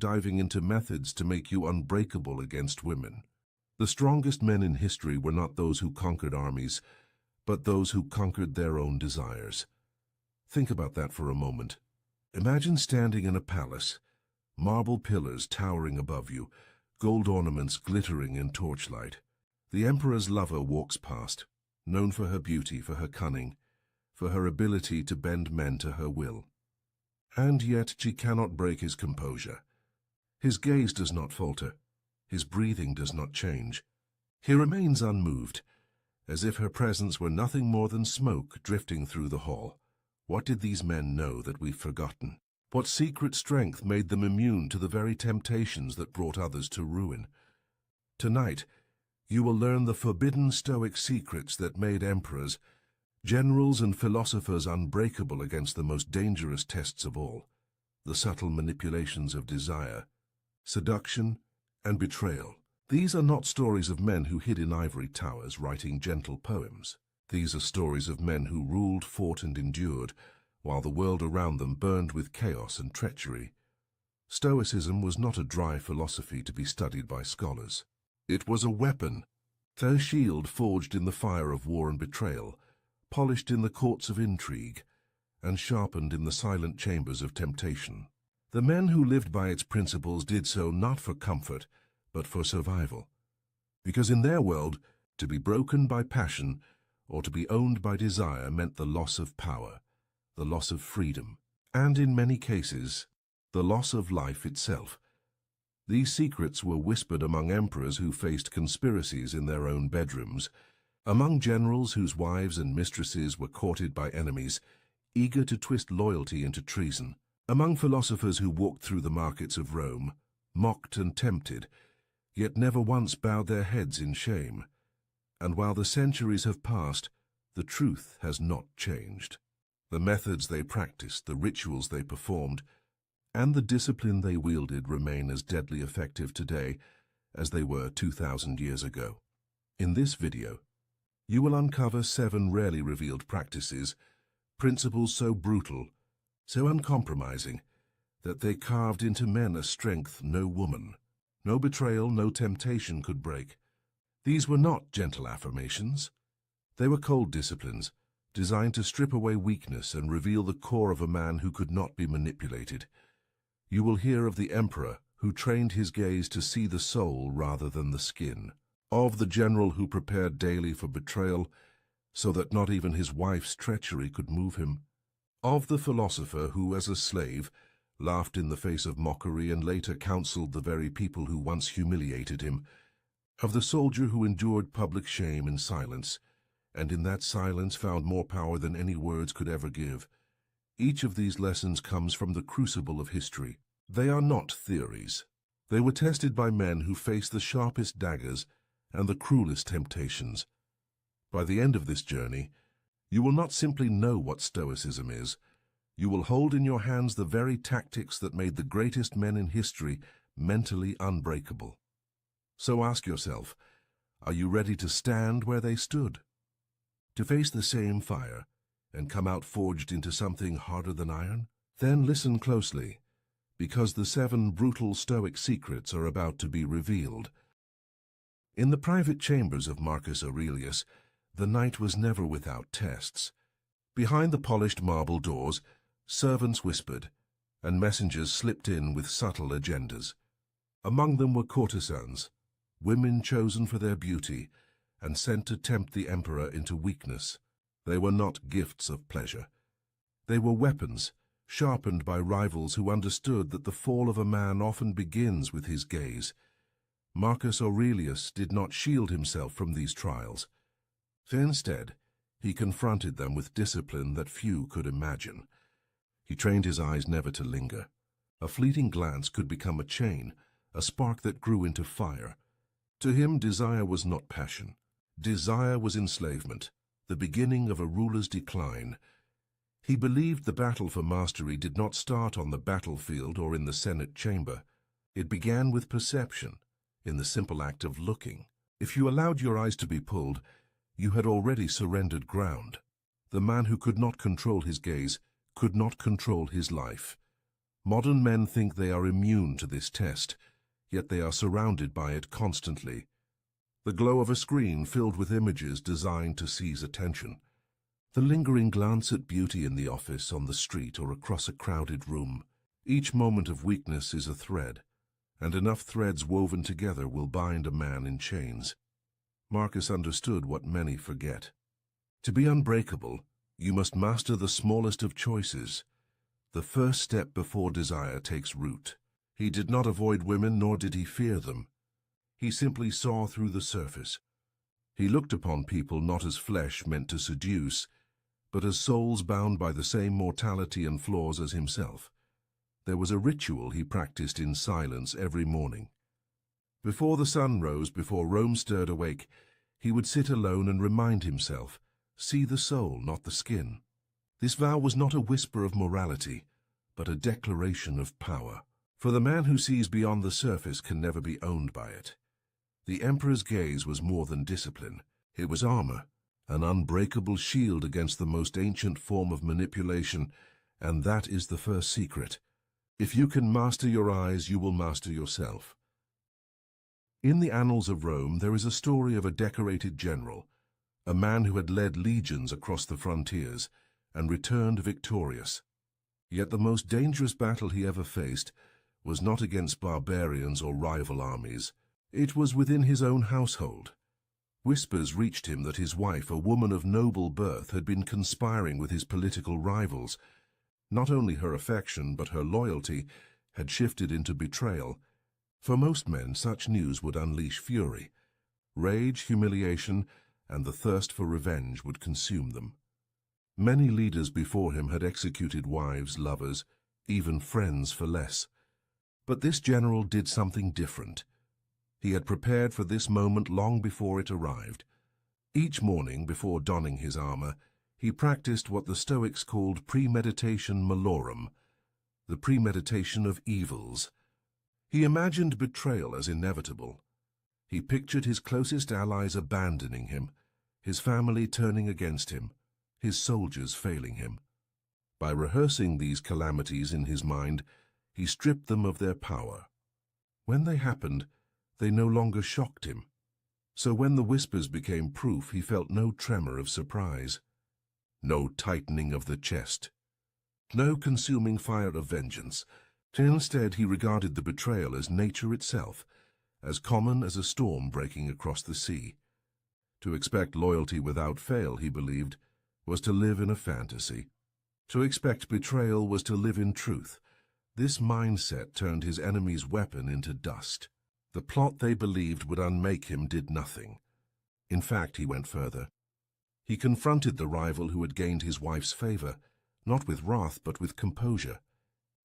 diving into methods to make you unbreakable against women. The strongest men in history were not those who conquered armies, but those who conquered their own desires. Think about that for a moment. Imagine standing in a palace, marble pillars towering above you, gold ornaments glittering in torchlight. The emperor's lover walks past, known for her beauty, for her cunning, for her ability to bend men to her will. And yet she cannot break his composure. His gaze does not falter. His breathing does not change. He remains unmoved, as if her presence were nothing more than smoke drifting through the hall. What did these men know that we've forgotten? What secret strength made them immune to the very temptations that brought others to ruin? Tonight, you will learn the forbidden Stoic secrets that made emperors, generals and philosophers unbreakable against the most dangerous tests of all, the subtle manipulations of desire, seduction, and betrayal. These are not stories of men who hid in ivory towers writing gentle poems. These are stories of men who ruled, fought, and endured, while the world around them burned with chaos and treachery. Stoicism was not a dry philosophy to be studied by scholars. It was a weapon, a shield forged in the fire of war and betrayal, polished in the courts of intrigue, and sharpened in the silent chambers of temptation. The men who lived by its principles did so not for comfort, but for survival. Because in their world, to be broken by passion or to be owned by desire meant the loss of power, the loss of freedom, and in many cases, the loss of life itself. These secrets were whispered among emperors who faced conspiracies in their own bedrooms, among generals whose wives and mistresses were courted by enemies, eager to twist loyalty into treason, among philosophers who walked through the markets of Rome, mocked and tempted, yet never once bowed their heads in shame. And while the centuries have passed, the truth has not changed. The methods they practiced, the rituals they performed, and the discipline they wielded remain as deadly effective today as they were 2,000 years ago. In this video, you will uncover 7 rarely revealed practices, principles so brutal, so uncompromising, that they carved into men a strength no woman, no betrayal, no temptation could break. These were not gentle affirmations. They were cold disciplines, designed to strip away weakness and reveal the core of a man who could not be manipulated. You will hear of the emperor who trained his gaze to see the soul rather than the skin, of the general who prepared daily for betrayal so that not even his wife's treachery could move him, of the philosopher who, as a slave, laughed in the face of mockery and later counseled the very people who once humiliated him, of the soldier who endured public shame in silence, and in that silence found more power than any words could ever give. Each of these lessons comes from the crucible of history. They are not theories. They were tested by men who faced the sharpest daggers and the cruelest temptations. By the end of this journey, you will not simply know what Stoicism is. You will hold in your hands the very tactics that made the greatest men in history mentally unbreakable. So ask yourself, are you ready to stand where they stood? To face the same fire and come out forged into something harder than iron? Then listen closely, because the 7 brutal Stoic secrets are about to be revealed. In the private chambers of Marcus Aurelius, the night was never without tests. Behind the polished marble doors, servants whispered, and messengers slipped in with subtle agendas. Among them were courtesans, women chosen for their beauty, and sent to tempt the emperor into weakness. They were not gifts of pleasure. They were weapons, sharpened by rivals who understood that the fall of a man often begins with his gaze. Marcus Aurelius did not shield himself from these trials. Instead, he confronted them with discipline that few could imagine. He trained his eyes never to linger. A fleeting glance could become a chain, a spark that grew into fire. To him, desire was not passion. Desire was enslavement, the beginning of a ruler's decline. He believed the battle for mastery did not start on the battlefield or in the Senate chamber. It began with perception, in the simple act of looking. If you allowed your eyes to be pulled, you had already surrendered ground. The man who could not control his gaze could not control his life. Modern men think they are immune to this test, yet they are surrounded by it constantly. The glow of a screen filled with images designed to seize attention. The lingering glance at beauty in the office, on the street, or across a crowded room. Each moment of weakness is a thread, and enough threads woven together will bind a man in chains. Marcus understood what many forget. To be unbreakable, you must master the smallest of choices. The first step before desire takes root. He did not avoid women, nor did he fear them. He simply saw through the surface. He looked upon people not as flesh meant to seduce, but as souls bound by the same mortality and flaws as himself. There was a ritual he practiced in silence every morning. Before the sun rose, before Rome stirred awake, he would sit alone and remind himself, see the soul, not the skin. This vow was not a whisper of morality, but a declaration of power. For the man who sees beyond the surface can never be owned by it. The emperor's gaze was more than discipline. It was armor, an unbreakable shield against the most ancient form of manipulation, and that is the first secret. If you can master your eyes, you will master yourself. In the annals of Rome, there is a story of a decorated general, a man who had led legions across the frontiers and returned victorious. Yet the most dangerous battle he ever faced was not against barbarians or rival armies. It was within his own household. Whispers reached him that his wife, a woman of noble birth, had been conspiring with his political rivals. Not only her affection, but her loyalty had shifted into betrayal. For most men, such news would unleash fury. Rage, humiliation, and the thirst for revenge would consume them. Many leaders before him had executed wives, lovers, even friends for less. But this general did something different. He had prepared for this moment long before it arrived. Each morning, before donning his armor, he practiced what the Stoics called premeditation malorum, the premeditation of evils. He imagined betrayal as inevitable. He pictured his closest allies abandoning him, his family turning against him, his soldiers failing him. By rehearsing these calamities in his mind, he stripped them of their power. When they happened, they no longer shocked him. So when the whispers became proof, he felt no tremor of surprise, no tightening of the chest, no consuming fire of vengeance. Instead, he regarded the betrayal as nature itself, as common as a storm breaking across the sea. To expect loyalty without fail, he believed, was to live in a fantasy. To expect betrayal was to live in truth. This mindset turned his enemy's weapon into dust. The plot they believed would unmake him did nothing. In fact, he went further. He confronted the rival who had gained his wife's favor, not with wrath but with composure.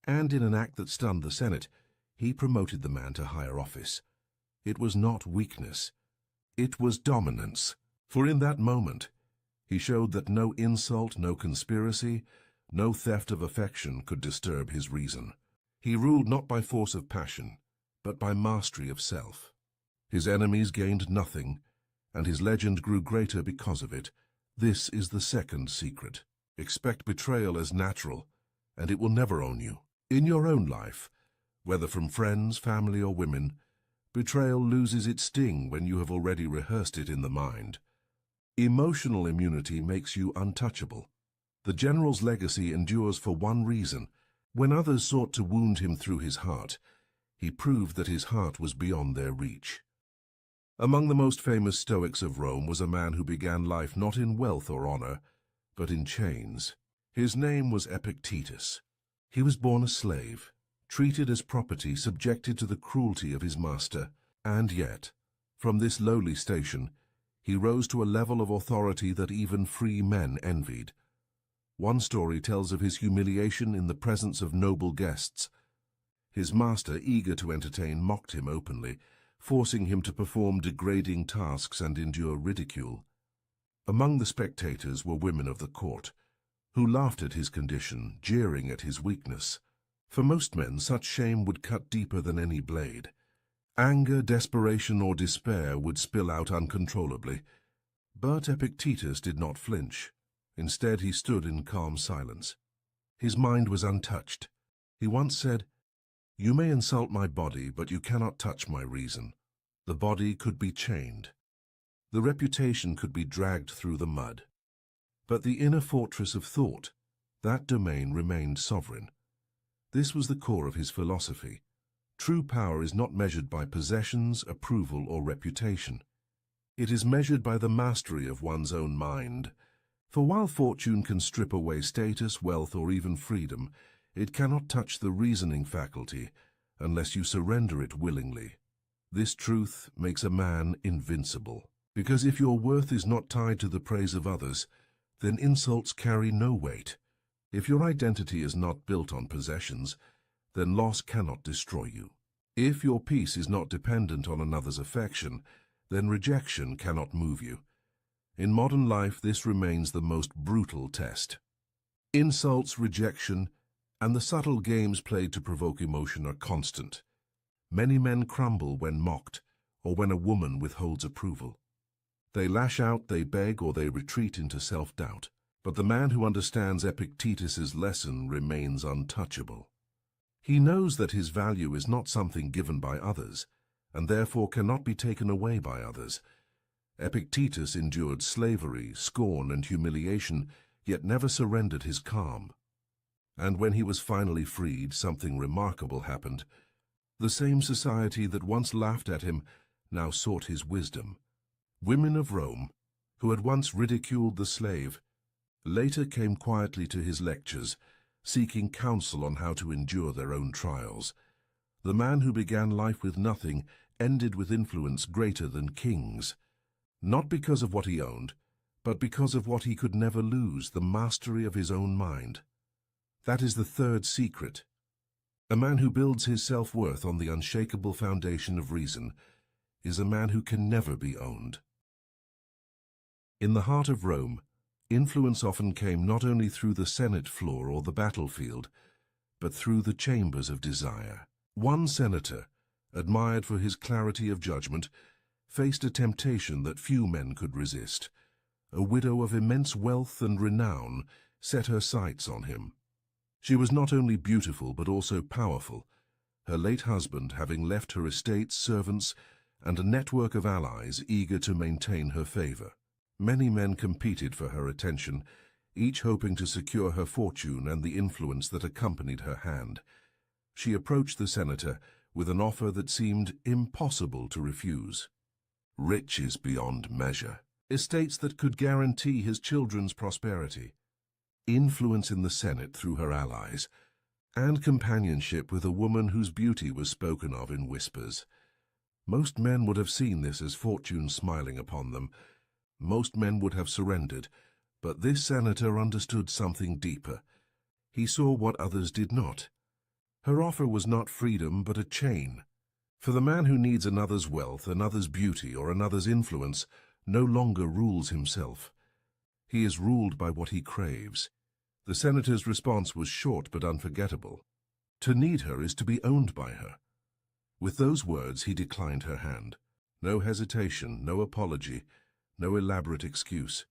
And in an act that stunned the Senate, he promoted the man to higher office. It was not weakness. It was dominance. For in that moment, he showed that no insult, no conspiracy, no theft of affection could disturb his reason. He ruled not by force of passion, but by mastery of self. His enemies gained nothing, and his legend grew greater because of it. This is the second secret. Expect betrayal as natural, and it will never own you. In your own life, whether from friends, family, or women, betrayal loses its sting when you have already rehearsed it in the mind. Emotional immunity makes you untouchable. The general's legacy endures for one reason. When others sought to wound him through his heart, he proved that his heart was beyond their reach. Among the most famous Stoics of Rome was a man who began life not in wealth or honor, but in chains. His name was Epictetus. He was born a slave, treated as property, subjected to the cruelty of his master, and yet, from this lowly station, he rose to a level of authority that even free men envied. One story tells of his humiliation in the presence of noble guests. His master, eager to entertain, mocked him openly, forcing him to perform degrading tasks and endure ridicule. Among the spectators were women of the court, who laughed at his condition, jeering at his weakness. For most men, such shame would cut deeper than any blade. Anger, desperation, or despair would spill out uncontrollably. But Epictetus did not flinch. Instead, he stood in calm silence. His mind was untouched. He once said, "You may insult my body, but you cannot touch my reason." The body could be chained. The reputation could be dragged through the mud. But the inner fortress of thought, that domain remained sovereign. This was the core of his philosophy. True power is not measured by possessions, approval, or reputation. It is measured by the mastery of one's own mind. For while fortune can strip away status, wealth, or even freedom, it cannot touch the reasoning faculty unless you surrender it willingly. This truth makes a man invincible. Because if your worth is not tied to the praise of others, then insults carry no weight. If your identity is not built on possessions, then loss cannot destroy you. If your peace is not dependent on another's affection, then rejection cannot move you. In modern life, this remains the most brutal test. Insults, rejection, and the subtle games played to provoke emotion are constant. Many men crumble when mocked, or when a woman withholds approval. They lash out, they beg, or they retreat into self-doubt. But the man who understands Epictetus's lesson remains untouchable. He knows that his value is not something given by others, and therefore cannot be taken away by others. Epictetus endured slavery, scorn, and humiliation, yet never surrendered his calm. And when he was finally freed, something remarkable happened. The same society that once laughed at him now sought his wisdom. Women of Rome, who had once ridiculed the slave, later came quietly to his lectures, seeking counsel on how to endure their own trials. The man who began life with nothing ended with influence greater than kings, not because of what he owned, but because of what he could never lose, the mastery of his own mind. That is the third secret. A man who builds his self-worth on the unshakable foundation of reason is a man who can never be owned. In the heart of Rome, influence often came not only through the Senate floor or the battlefield, but through the chambers of desire. One senator, admired for his clarity of judgment, faced a temptation that few men could resist. A widow of immense wealth and renown set her sights on him. She was not only beautiful but also powerful, her late husband having left her estates, servants, and a network of allies eager to maintain her favor. Many men competed for her attention, each hoping to secure her fortune and the influence that accompanied her hand. She approached the senator with an offer that seemed impossible to refuse. Riches beyond measure, estates that could guarantee his children's prosperity, influence in the Senate through her allies, and companionship with a woman whose beauty was spoken of in whispers. Most men would have seen this as fortune smiling upon them. Most men would have surrendered, but this senator understood something deeper. He saw what others did not. Her offer was not freedom, but a chain. For the man who needs another's wealth, another's beauty, or another's influence, no longer rules himself. He is ruled by what he craves. The senator's response was short but unforgettable. To need her is to be owned by her. With those words, he declined her hand. No hesitation, no apology, no elaborate excuse.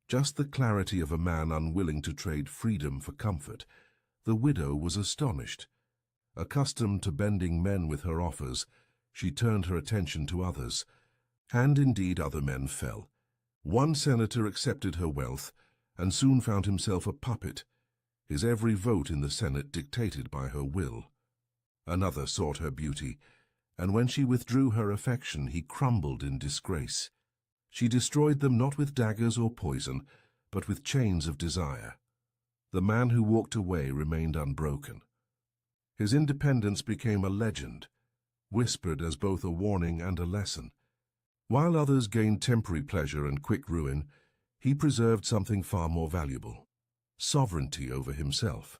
Just the clarity of a man unwilling to trade freedom for comfort. The widow was astonished. Accustomed to bending men with her offers, she turned her attention to others. And indeed other men fell. One senator accepted her wealth, and soon found himself a puppet, his every vote in the Senate dictated by her will. Another sought her beauty, and when she withdrew her affection, he crumbled in disgrace. She destroyed them not with daggers or poison, but with chains of desire. The man who walked away remained unbroken. His independence became a legend, whispered as both a warning and a lesson. While others gained temporary pleasure and quick ruin, he preserved something far more valuable: sovereignty over himself.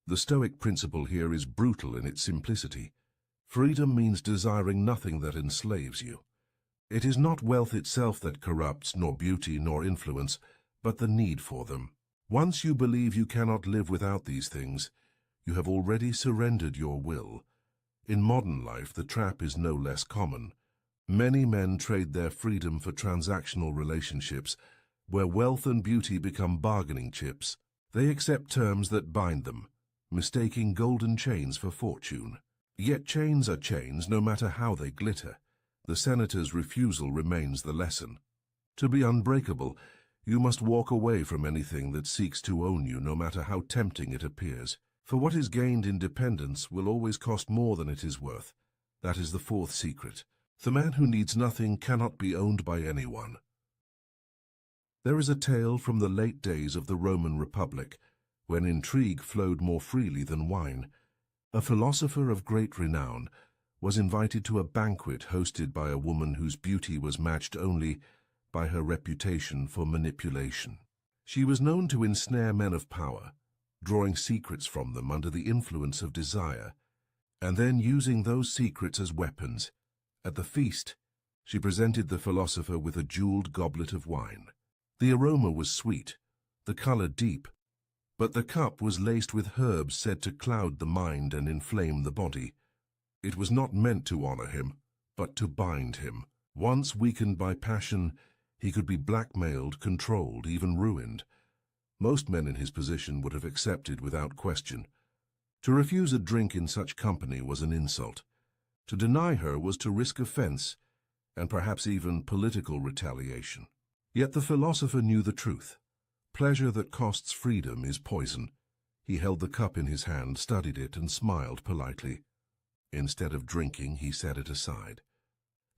The Stoic principle here is brutal in its simplicity. Freedom means desiring nothing that enslaves you. It is not wealth itself that corrupts, nor beauty, nor influence, but the need for them. Once you believe you cannot live without these things, you have already surrendered your will. In modern life, the trap is no less common. Many men trade their freedom for transactional relationships, where wealth and beauty become bargaining chips. They accept terms that bind them, mistaking golden chains for fortune. Yet chains are chains no matter how they glitter. The senator's refusal remains the lesson. To be unbreakable, you must walk away from anything that seeks to own you, no matter how tempting it appears. For what is gained in dependence will always cost more than it is worth. That is the fourth secret. The man who needs nothing cannot be owned by anyone. There is a tale from the late days of the Roman Republic, when intrigue flowed more freely than wine. A philosopher of great renown was invited to a banquet hosted by a woman whose beauty was matched only by her reputation for manipulation. She was known to ensnare men of power, drawing secrets from them under the influence of desire, and then using those secrets as weapons. At the feast, she presented the philosopher with a jeweled goblet of wine. The aroma was sweet, the color deep, but the cup was laced with herbs said to cloud the mind and inflame the body. It was not meant to honor him, but to bind him. Once weakened by passion, he could be blackmailed, controlled, even ruined. Most men in his position would have accepted without question. To refuse a drink in such company was an insult. To deny her was to risk offense, and perhaps even political retaliation. Yet the philosopher knew the truth. Pleasure that costs freedom is poison. He held the cup in his hand, studied it, and smiled politely. Instead of drinking, he set it aside.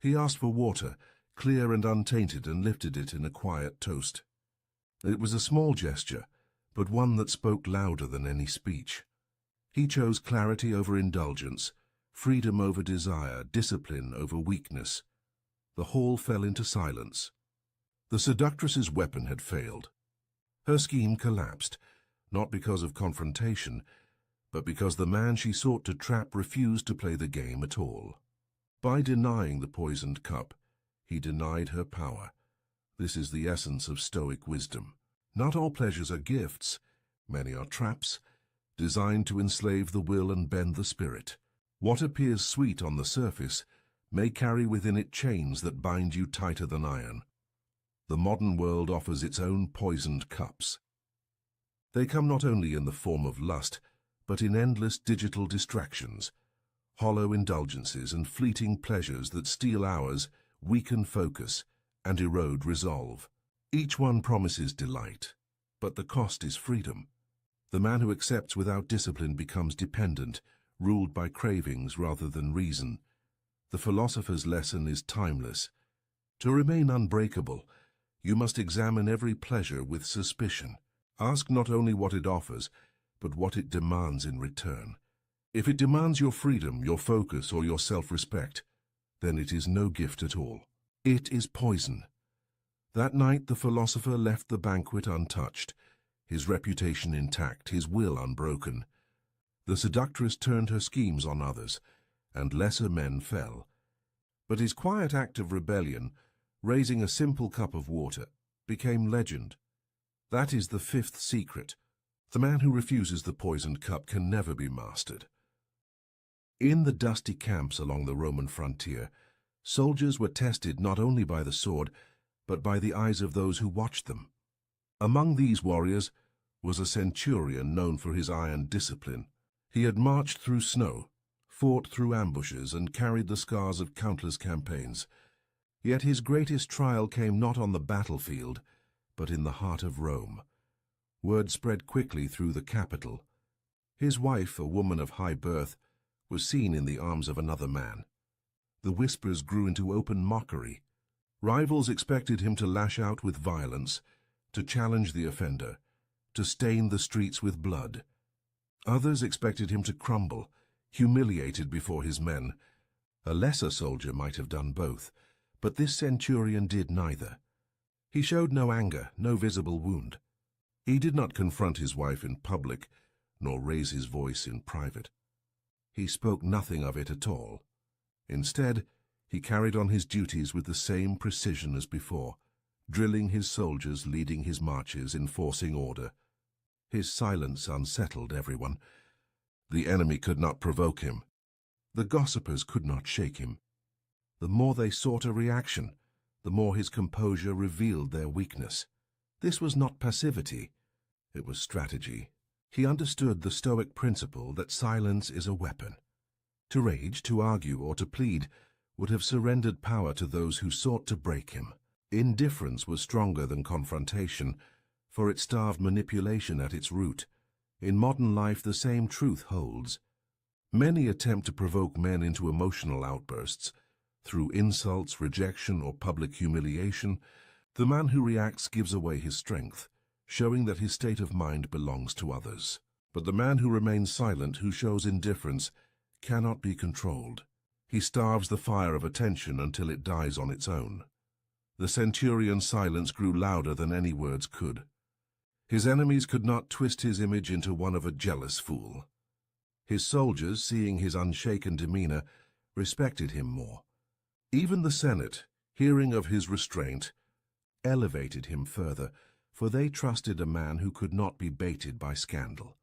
He asked for water, clear and untainted, and lifted it in a quiet toast. It was a small gesture, but one that spoke louder than any speech. He chose clarity over indulgence, freedom over desire, discipline over weakness. The hall fell into silence. The seductress's weapon had failed. Her scheme collapsed, not because of confrontation, but because the man she sought to trap refused to play the game at all. By denying the poisoned cup, he denied her power. This is the essence of Stoic wisdom. Not all pleasures are gifts. Many are traps, designed to enslave the will and bend the spirit. What appears sweet on the surface may carry within it chains that bind you tighter than iron. The modern world offers its own poisoned cups. They come not only in the form of lust, but in endless digital distractions, hollow indulgences and fleeting pleasures that steal hours, weaken focus, and erode resolve. Each one promises delight, but the cost is freedom. The man who accepts without discipline becomes dependent, ruled by cravings rather than reason. The philosopher's lesson is timeless. To remain unbreakable, you must examine every pleasure with suspicion. Ask not only what it offers, but what it demands in return. If it demands your freedom, your focus, or your self-respect, then it is no gift at all. It is poison. That night the philosopher left the banquet untouched, his reputation intact, his will unbroken. The seductress turned her schemes on others, and lesser men fell. But his quiet act of rebellion, raising a simple cup of water, became legend. That is the fifth secret. The man who refuses the poisoned cup can never be mastered. In the dusty camps along the Roman frontier, soldiers were tested not only by the sword, but by the eyes of those who watched them. Among these warriors was a centurion known for his iron discipline. He had marched through snow, fought through ambushes, and carried the scars of countless campaigns. Yet his greatest trial came not on the battlefield, but in the heart of Rome. Word spread quickly through the capital. His wife, a woman of high birth, was seen in the arms of another man. The whispers grew into open mockery. Rivals expected him to lash out with violence, to challenge the offender, to stain the streets with blood. Others expected him to crumble, humiliated before his men. A lesser soldier might have done both, but this centurion did neither. He showed no anger, no visible wound. He did not confront his wife in public, nor raise his voice in private. He spoke nothing of it at all. Instead, he carried on his duties with the same precision as before, drilling his soldiers, leading his marches, enforcing order. His silence unsettled everyone. The enemy could not provoke him. The gossipers could not shake him. The more they sought a reaction, the more his composure revealed their weakness. This was not passivity, it was strategy. He understood the Stoic principle that silence is a weapon. To rage, to argue, or to plead would have surrendered power to those who sought to break him. Indifference was stronger than confrontation, for it starved manipulation at its root. In modern life, the same truth holds. Many attempt to provoke men into emotional outbursts. Through insults, rejection, or public humiliation, the man who reacts gives away his strength, showing that his state of mind belongs to others. But the man who remains silent, who shows indifference, cannot be controlled. He starves the fire of attention until it dies on its own. The centurion's silence grew louder than any words could. His enemies could not twist his image into one of a jealous fool. His soldiers, seeing his unshaken demeanor, respected him more. Even the Senate, hearing of his restraint, elevated him further, for they trusted a man who could not be baited by scandal.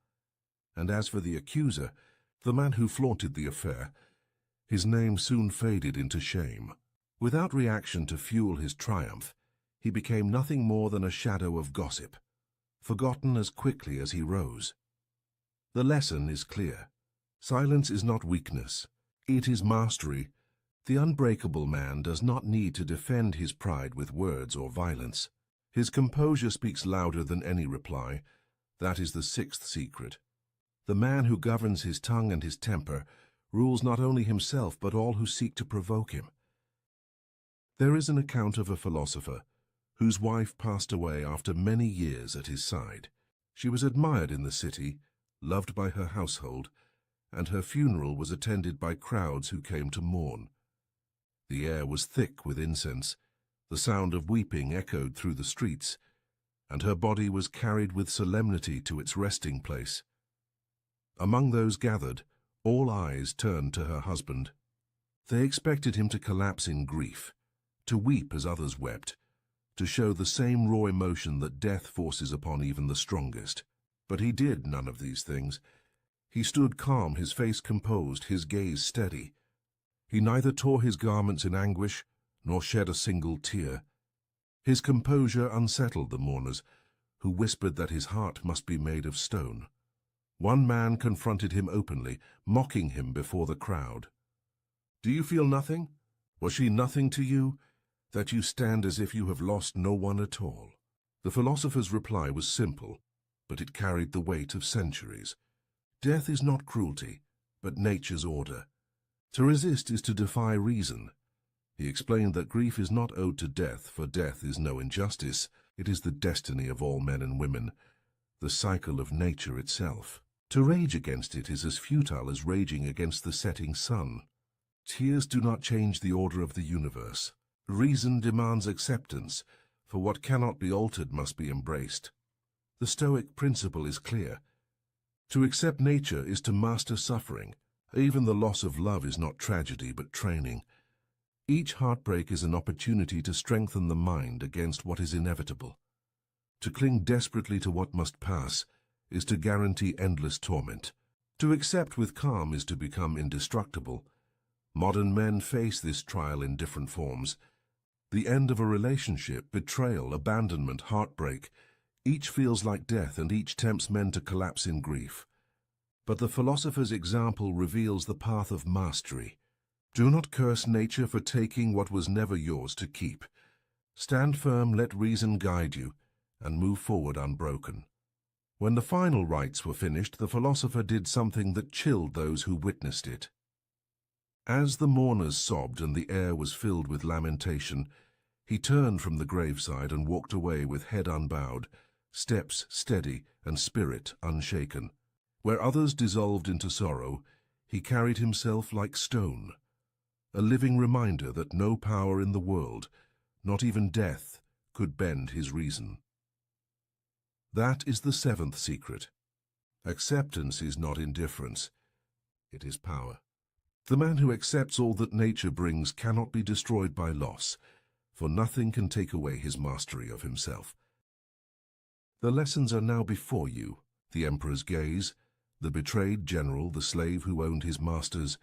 And as for the accuser, the man who flaunted the affair, his name soon faded into shame. Without reaction to fuel his triumph, he became nothing more than a shadow of gossip, forgotten as quickly as he rose. The lesson is clear. Silence is not weakness. It is mastery. The unbreakable man does not need to defend his pride with words or violence. His composure speaks louder than any reply. That is the sixth secret. The man who governs his tongue and his temper rules not only himself but all who seek to provoke him. There is an account of a philosopher whose wife passed away after many years at his side. She was admired in the city, loved by her household, and her funeral was attended by crowds who came to mourn. The air was thick with incense, the sound of weeping echoed through the streets, and her body was carried with solemnity to its resting place. Among those gathered, all eyes turned to her husband. They expected him to collapse in grief, to weep as others wept, to show the same raw emotion that death forces upon even the strongest. But he did none of these things. He stood calm, his face composed, his gaze steady. He neither tore his garments in anguish, nor shed a single tear. His composure unsettled the mourners, who whispered that his heart must be made of stone. One man confronted him openly, mocking him before the crowd. "Do you feel nothing? Was she nothing to you, that you stand as if you have lost no one at all?" The philosopher's reply was simple, but it carried the weight of centuries. Death is not cruelty, but nature's order. To resist is to defy reason. He explained that grief is not owed to death, for death is no injustice. It is the destiny of all men and women, the cycle of nature itself. To rage against it is as futile as raging against the setting sun. Tears do not change the order of the universe. Reason demands acceptance, for what cannot be altered must be embraced. The Stoic principle is clear. To accept nature is to master suffering. Even the loss of love is not tragedy, but training. Each heartbreak is an opportunity to strengthen the mind against what is inevitable. To cling desperately to what must pass is to guarantee endless torment. To accept with calm is to become indestructible. Modern men face this trial in different forms. The end of a relationship, betrayal, abandonment, heartbreak. Each feels like death, and each tempts men to collapse in grief. But the philosopher's example reveals the path of mastery. Do not curse nature for taking what was never yours to keep. Stand firm, let reason guide you, and move forward unbroken. When the final rites were finished, the philosopher did something that chilled those who witnessed it. As the mourners sobbed and the air was filled with lamentation, he turned from the graveside and walked away with head unbowed, steps steady and spirit unshaken. Where others dissolved into sorrow, he carried himself like stone, a living reminder that no power in the world, not even death, could bend his reason. That is the seventh secret. Acceptance is not indifference, it is power. The man who accepts all that nature brings cannot be destroyed by loss, for nothing can take away his mastery of himself. The lessons are now before you: the emperor's gaze, the betrayed general, the slave who owned his masters,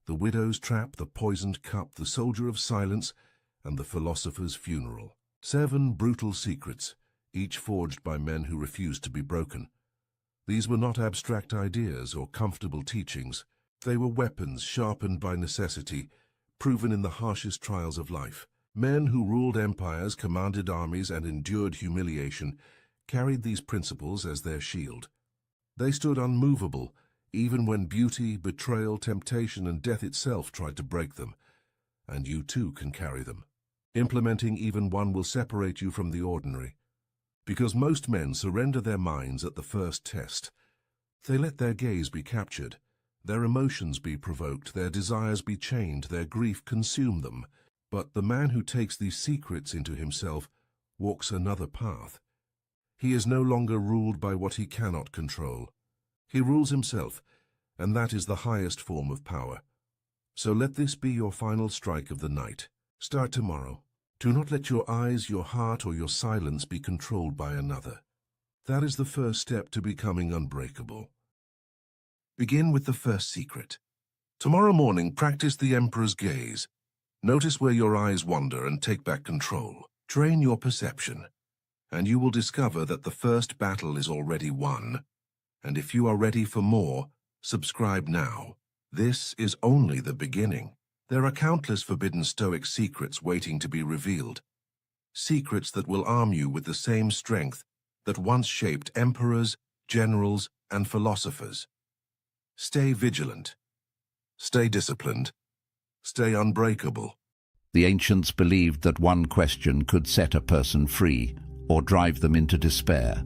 the widow's trap, the poisoned cup, the soldier of silence, and the philosopher's funeral. 7 brutal secrets, each forged by men who refused to be broken. These were not abstract ideas or comfortable teachings. They were weapons sharpened by necessity, proven in the harshest trials of life. Men who ruled empires, commanded armies, and endured humiliation carried these principles as their shield. They stood unmovable, even when beauty, betrayal, temptation, and death itself tried to break them. And you too can carry them. Implementing even one will separate you from the ordinary. Because most men surrender their minds at the first test. They let their gaze be captured, their emotions be provoked, their desires be chained, their grief consume them. But the man who takes these secrets into himself walks another path. He is no longer ruled by what he cannot control. He rules himself, and that is the highest form of power. So let this be your final strike of the night. Start tomorrow. Do not let your eyes, your heart, or your silence be controlled by another. That is the first step to becoming unbreakable. Begin with the first secret. Tomorrow morning, practice the Emperor's gaze. Notice where your eyes wander and take back control. Train your perception, and you will discover that the first battle is already won. And if you are ready for more, subscribe now. This is only the beginning. There are countless forbidden Stoic secrets waiting to be revealed. Secrets that will arm you with the same strength that once shaped emperors, generals, and philosophers. Stay vigilant. Stay disciplined. Stay unbreakable. The ancients believed that one question could set a person free or drive them into despair.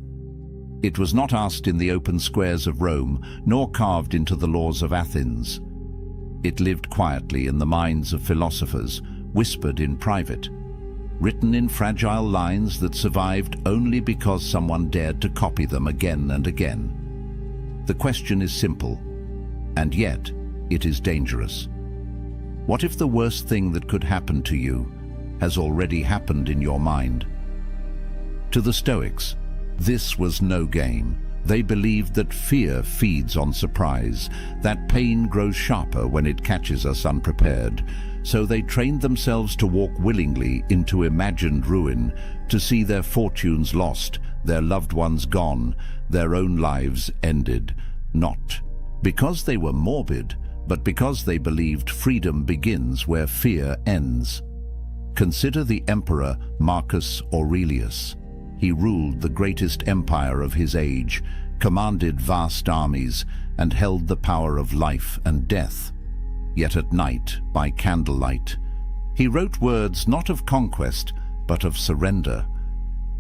It was not asked in the open squares of Rome, nor carved into the laws of Athens. It lived quietly in the minds of philosophers, whispered in private, written in fragile lines that survived only because someone dared to copy them again and again. The question is simple, and yet it is dangerous. What if the worst thing that could happen to you has already happened in your mind? To the Stoics, this was no game. They believed that fear feeds on surprise, that pain grows sharper when it catches us unprepared. So they trained themselves to walk willingly into imagined ruin, to see their fortunes lost, their loved ones gone, their own lives ended. Not because they were morbid, but because they believed freedom begins where fear ends. Consider the Emperor Marcus Aurelius. He ruled the greatest empire of his age, commanded vast armies, and held the power of life and death. Yet at night, by candlelight, he wrote words not of conquest, but of surrender.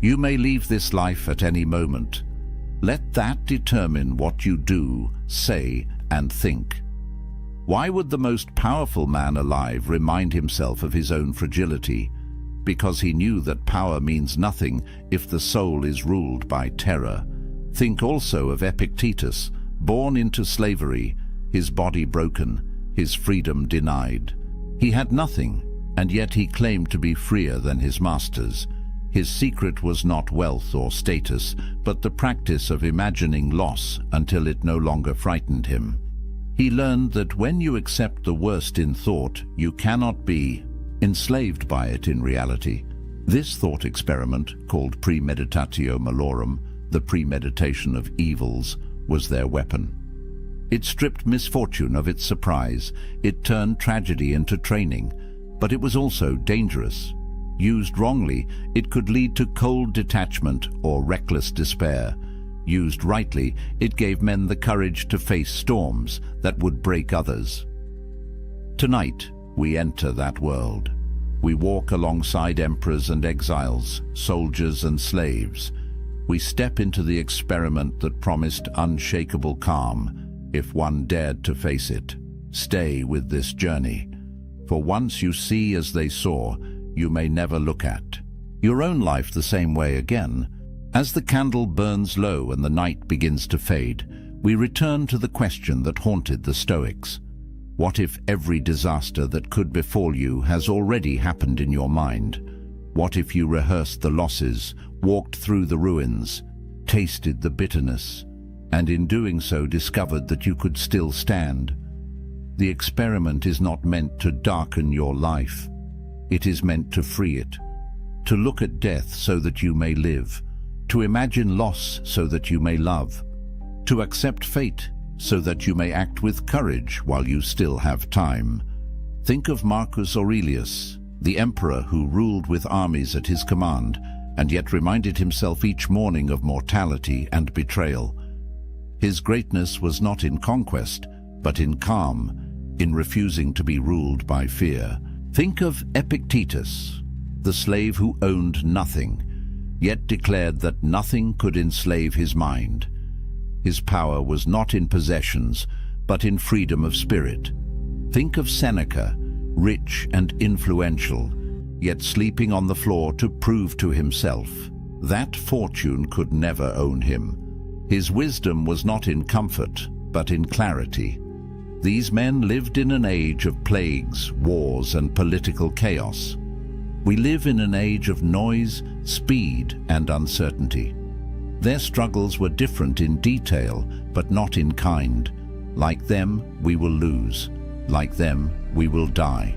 You may leave this life at any moment. Let that determine what you do, say, and think. Why would the most powerful man alive remind himself of his own fragility? Because he knew that power means nothing if the soul is ruled by terror. Think also of Epictetus, born into slavery, his body broken, his freedom denied. He had nothing, and yet he claimed to be freer than his masters. His secret was not wealth or status, but the practice of imagining loss until it no longer frightened him. He learned that when you accept the worst in thought, you cannot be enslaved by it in reality. This thought experiment, called premeditatio malorum, the premeditation of evils, was their weapon. It stripped misfortune of its surprise. It turned tragedy into training, but it was also dangerous. Used wrongly, it could lead to cold detachment or reckless despair. Used rightly, it gave men the courage to face storms that would break others. Tonight, we enter that world. We walk alongside emperors and exiles, soldiers and slaves. We step into the experiment that promised unshakable calm, if one dared to face it. Stay with this journey, for once you see as they saw, you may never look at your own life the same way again. As the candle burns low and the night begins to fade, we return to the question that haunted the Stoics. What if every disaster that could befall you has already happened in your mind? What if you rehearsed the losses, walked through the ruins, tasted the bitterness, and in doing so discovered that you could still stand? The experiment is not meant to darken your life. It is meant to free it, to look at death so that you may live, to imagine loss so that you may love. To accept fate so that you may act with courage while you still have time. Think of Marcus Aurelius, the emperor who ruled with armies at his command, and yet reminded himself each morning of mortality and betrayal. His greatness was not in conquest, but in calm, in refusing to be ruled by fear. Think of Epictetus, the slave who owned nothing, yet declared that nothing could enslave his mind. His power was not in possessions, but in freedom of spirit. Think of Seneca, rich and influential, yet sleeping on the floor to prove to himself that fortune could never own him. His wisdom was not in comfort, but in clarity. These men lived in an age of plagues, wars, and political chaos. We live in an age of noise, speed, and uncertainty. Their struggles were different in detail, but not in kind. Like them, we will lose. Like them, we will die.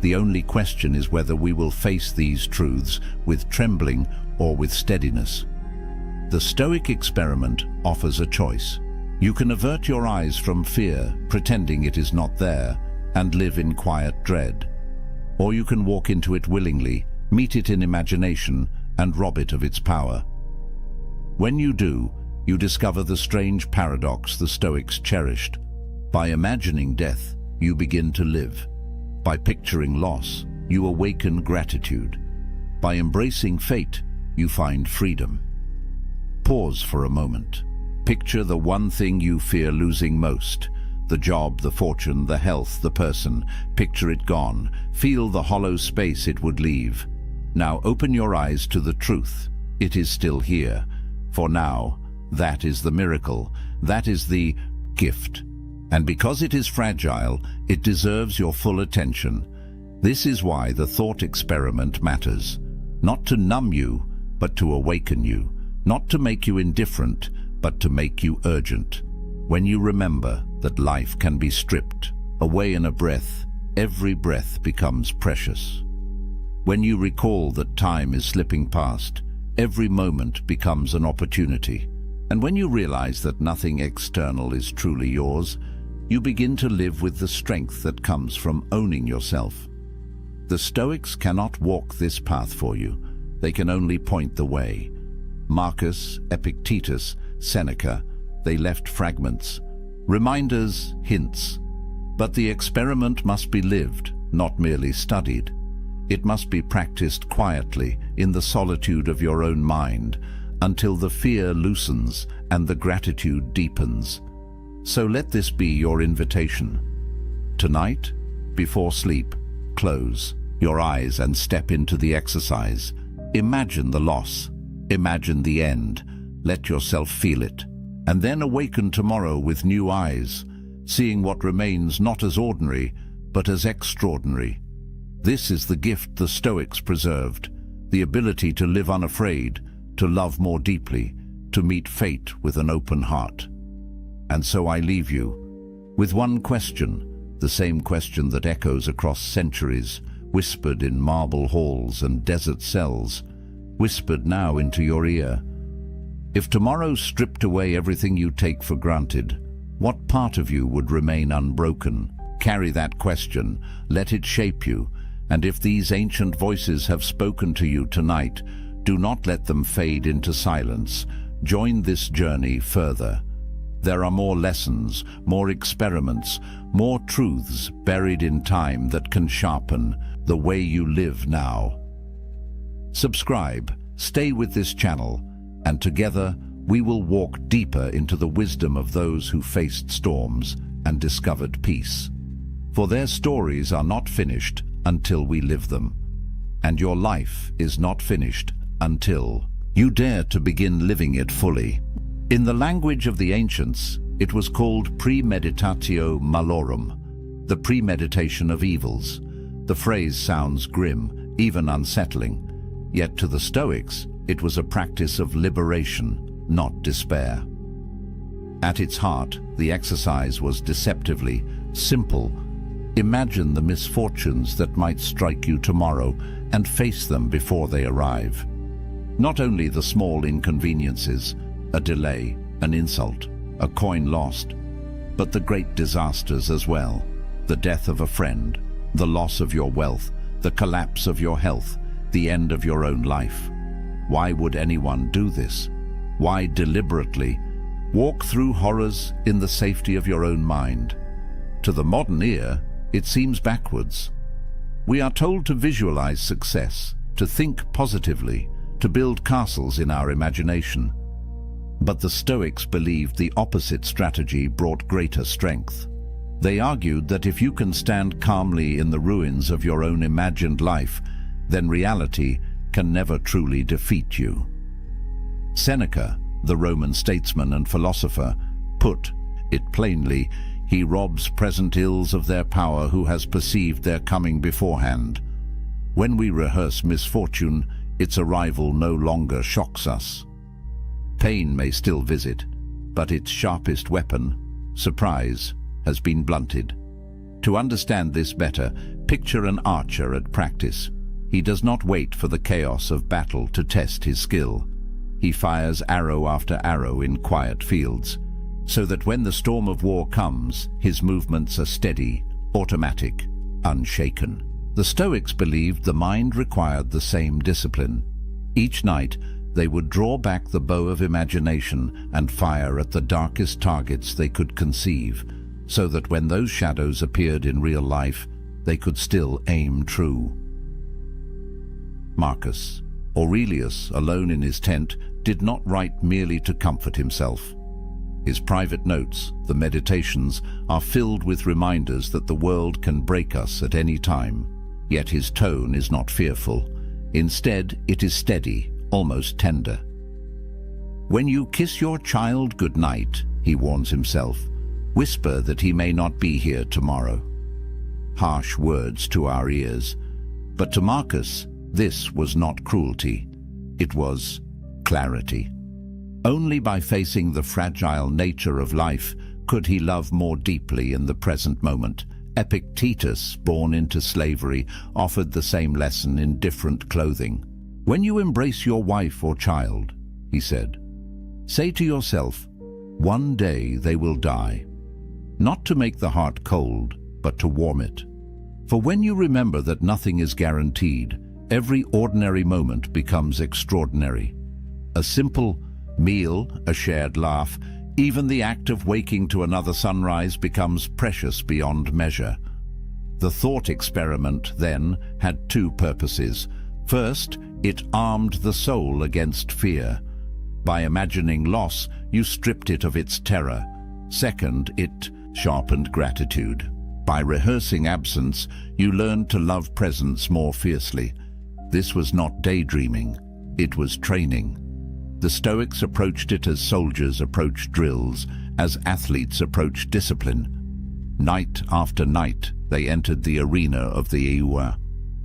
The only question is whether we will face these truths with trembling or with steadiness. The Stoic experiment offers a choice. You can avert your eyes from fear, pretending it is not there, and live in quiet dread. Or you can walk into it willingly, meet it in imagination, and rob it of its power. When you do, you discover the strange paradox the Stoics cherished. By imagining death, you begin to live. By picturing loss, you awaken gratitude. By embracing fate, you find freedom. Pause for a moment. Picture the one thing you fear losing most. The job, the fortune, the health, the person. Picture it gone. Feel the hollow space it would leave. Now open your eyes to the truth. It is still here. For now, that is the miracle. That is the gift. And because it is fragile, it deserves your full attention. This is why the thought experiment matters. Not to numb you, but to awaken you. Not to make you indifferent, but to make you urgent. When you remember that life can be stripped away in a breath, every breath becomes precious. When you recall that time is slipping past, every moment becomes an opportunity. And when you realize that nothing external is truly yours, you begin to live with the strength that comes from owning yourself. The Stoics cannot walk this path for you. They can only point the way. Marcus, Epictetus, Seneca, they left fragments, reminders, hints. But the experiment must be lived, not merely studied. It must be practiced quietly in the solitude of your own mind until the fear loosens and the gratitude deepens. So let this be your invitation. Tonight, before sleep, close your eyes and step into the exercise. Imagine the loss. Imagine the end. Let yourself feel it. And then awaken tomorrow with new eyes, seeing what remains not as ordinary, but as extraordinary. This is the gift the Stoics preserved, the ability to live unafraid, to love more deeply, to meet fate with an open heart. And so I leave you with one question, the same question that echoes across centuries, whispered in marble halls and desert cells, whispered now into your ear. If tomorrow stripped away everything you take for granted, what part of you would remain unbroken? Carry that question, let it shape you, and if these ancient voices have spoken to you tonight, do not let them fade into silence. Join this journey further. There are more lessons, more experiments, more truths buried in time that can sharpen the way you live now. Subscribe, stay with this channel, and together we will walk deeper into the wisdom of those who faced storms and discovered peace. For their stories are not finished until we live them. And your life is not finished until you dare to begin living it fully. In the language of the ancients, it was called premeditatio malorum, the premeditation of evils. The phrase sounds grim, even unsettling. Yet to the Stoics, it was a practice of liberation, not despair. At its heart, the exercise was deceptively simple. Imagine the misfortunes that might strike you tomorrow and face them before they arrive. Not only the small inconveniences, a delay, an insult, a coin lost, but the great disasters as well. The death of a friend, the loss of your wealth, the collapse of your health, the end of your own life. Why would anyone do this? Why deliberately walk through horrors in the safety of your own mind? To the modern ear, it seems backwards. We are told to visualize success, to think positively, to build castles in our imagination. But the Stoics believed the opposite strategy brought greater strength. They argued that if you can stand calmly in the ruins of your own imagined life, then reality can never truly defeat you. Seneca, the Roman statesman and philosopher, put it plainly: he robs present ills of their power who has perceived their coming beforehand. When we rehearse misfortune, its arrival no longer shocks us. Pain may still visit, but its sharpest weapon, surprise, has been blunted. To understand this better, picture an archer at practice. He does not wait for the chaos of battle to test his skill. He fires arrow after arrow in quiet fields, so that when the storm of war comes, his movements are steady, automatic, unshaken. The Stoics believed the mind required the same discipline. Each night, they would draw back the bow of imagination and fire at the darkest targets they could conceive, so that when those shadows appeared in real life, they could still aim true. Marcus Aurelius, alone in his tent, did not write merely to comfort himself. His private notes, the Meditations, are filled with reminders that the world can break us at any time. Yet his tone is not fearful. Instead, it is steady, almost tender. When you kiss your child good night, he warns himself, whisper that he may not be here tomorrow. Harsh words to our ears, but to Marcus, this was not cruelty. It was clarity. Only by facing the fragile nature of life could he love more deeply in the present moment. Epictetus, born into slavery, offered the same lesson in different clothing. When you embrace your wife or child, he said, say to yourself, one day they will die. Not to make the heart cold, but to warm it. For when you remember that nothing is guaranteed, every ordinary moment becomes extraordinary. A simple meal, a shared laugh, even the act of waking to another sunrise becomes precious beyond measure. The thought experiment, then, had two purposes. First, it armed the soul against fear. By imagining loss, you stripped it of its terror. Second, it sharpened gratitude. By rehearsing absence, you learned to love presence more fiercely. This was not daydreaming, it was training. The Stoics approached it as soldiers approach drills, as athletes approach discipline. Night after night, they entered the arena of the Eua,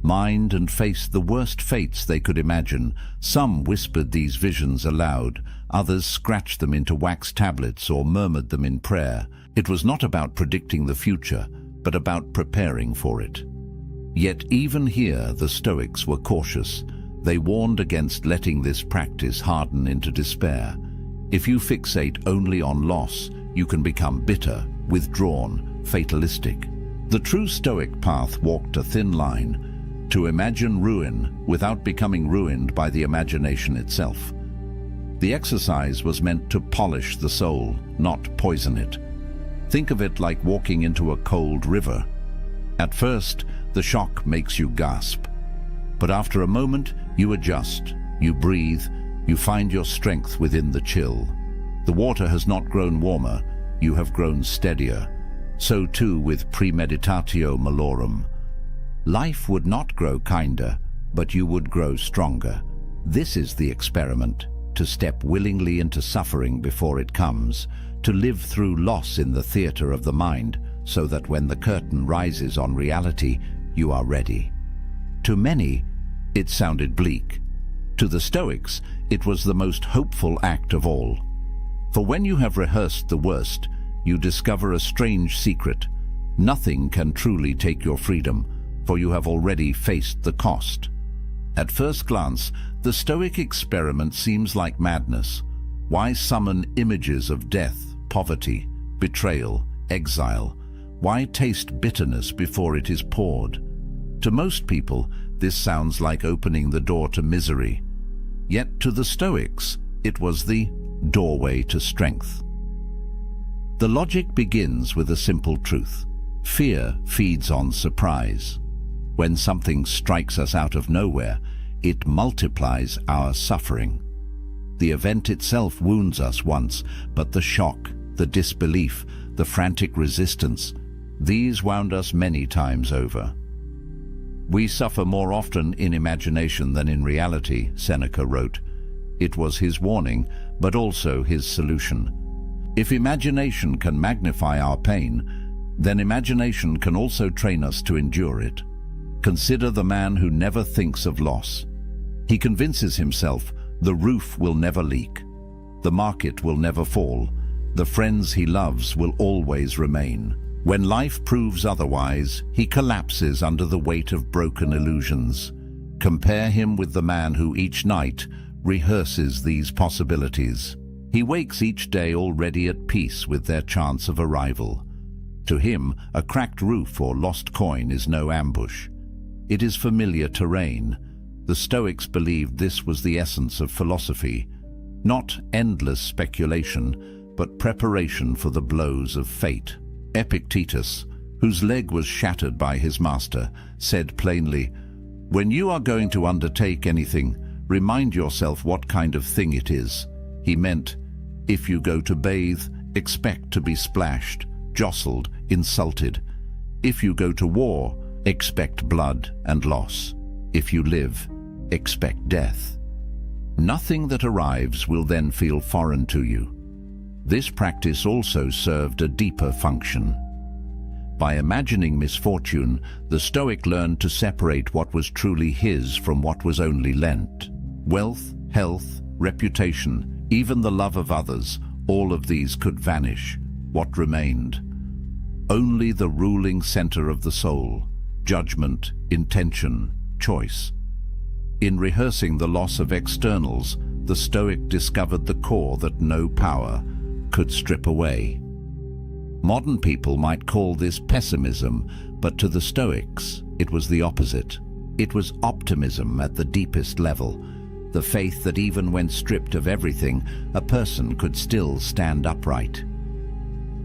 mined and faced the worst fates they could imagine. Some whispered these visions aloud, others scratched them into wax tablets or murmured them in prayer. It was not about predicting the future, but about preparing for it. Yet even here the Stoics were cautious. They warned against letting this practice harden into despair. If you fixate only on loss, you can become bitter, withdrawn, fatalistic. The true Stoic path walked a thin line, to imagine ruin without becoming ruined by the imagination itself. The exercise was meant to polish the soul, not poison it. Think of it like walking into a cold river. At first, the shock makes you gasp. But after a moment, you adjust, you breathe, you find your strength within the chill. The water has not grown warmer, you have grown steadier. So too with premeditatio malorum. Life would not grow kinder, but you would grow stronger. This is the experiment, to step willingly into suffering before it comes, to live through loss in the theater of the mind, so that when the curtain rises on reality, you are ready. To many, it sounded bleak. To the Stoics, it was the most hopeful act of all. For when you have rehearsed the worst, you discover a strange secret. Nothing can truly take your freedom, for you have already faced the cost. At first glance, the Stoic experiment seems like madness. Why summon images of death, poverty, betrayal, exile. Why taste bitterness before it is poured? To most people, this sounds like opening the door to misery. Yet to the Stoics, it was the doorway to strength. The logic begins with a simple truth. Fear feeds on surprise. When something strikes us out of nowhere, it multiplies our suffering. The event itself wounds us once, but the shock, the disbelief, the frantic resistance, these wound us many times over. We suffer more often in imagination than in reality, Seneca wrote. It was his warning, but also his solution. If imagination can magnify our pain, then imagination can also train us to endure it. Consider the man who never thinks of loss. He convinces himself the roof will never leak, the market will never fall, the friends he loves will always remain. When life proves otherwise, he collapses under the weight of broken illusions. Compare him with the man who each night rehearses these possibilities. He wakes each day already at peace with their chance of arrival. To him, a cracked roof or lost coin is no ambush. It is familiar terrain. The Stoics believed this was the essence of philosophy, not endless speculation, but preparation for the blows of fate. Epictetus, whose leg was shattered by his master, said plainly, "When you are going to undertake anything, remind yourself what kind of thing it is." He meant, if you go to bathe, expect to be splashed, jostled, insulted. If you go to war, expect blood and loss. If you live, expect death. Nothing that arrives will then feel foreign to you. This practice also served a deeper function. By imagining misfortune, the Stoic learned to separate what was truly his from what was only lent. Wealth, health, reputation, even the love of others, all of these could vanish. What remained? Only the ruling center of the soul, judgment, intention, choice. In rehearsing the loss of externals, the Stoic discovered the core that no power could strip away. Modern people might call this pessimism, but to the Stoics, it was the opposite. It was optimism at the deepest level, the faith that even when stripped of everything, a person could still stand upright.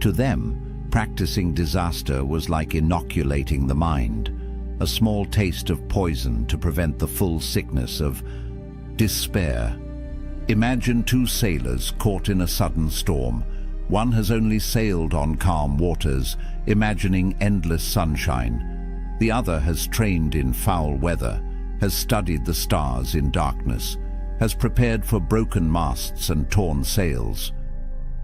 To them, practicing disaster was like inoculating the mind, a small taste of poison to prevent the full sickness of despair. Imagine two sailors caught in a sudden storm. One has only sailed on calm waters, imagining endless sunshine. The other has trained in foul weather, has studied the stars in darkness, has prepared for broken masts and torn sails.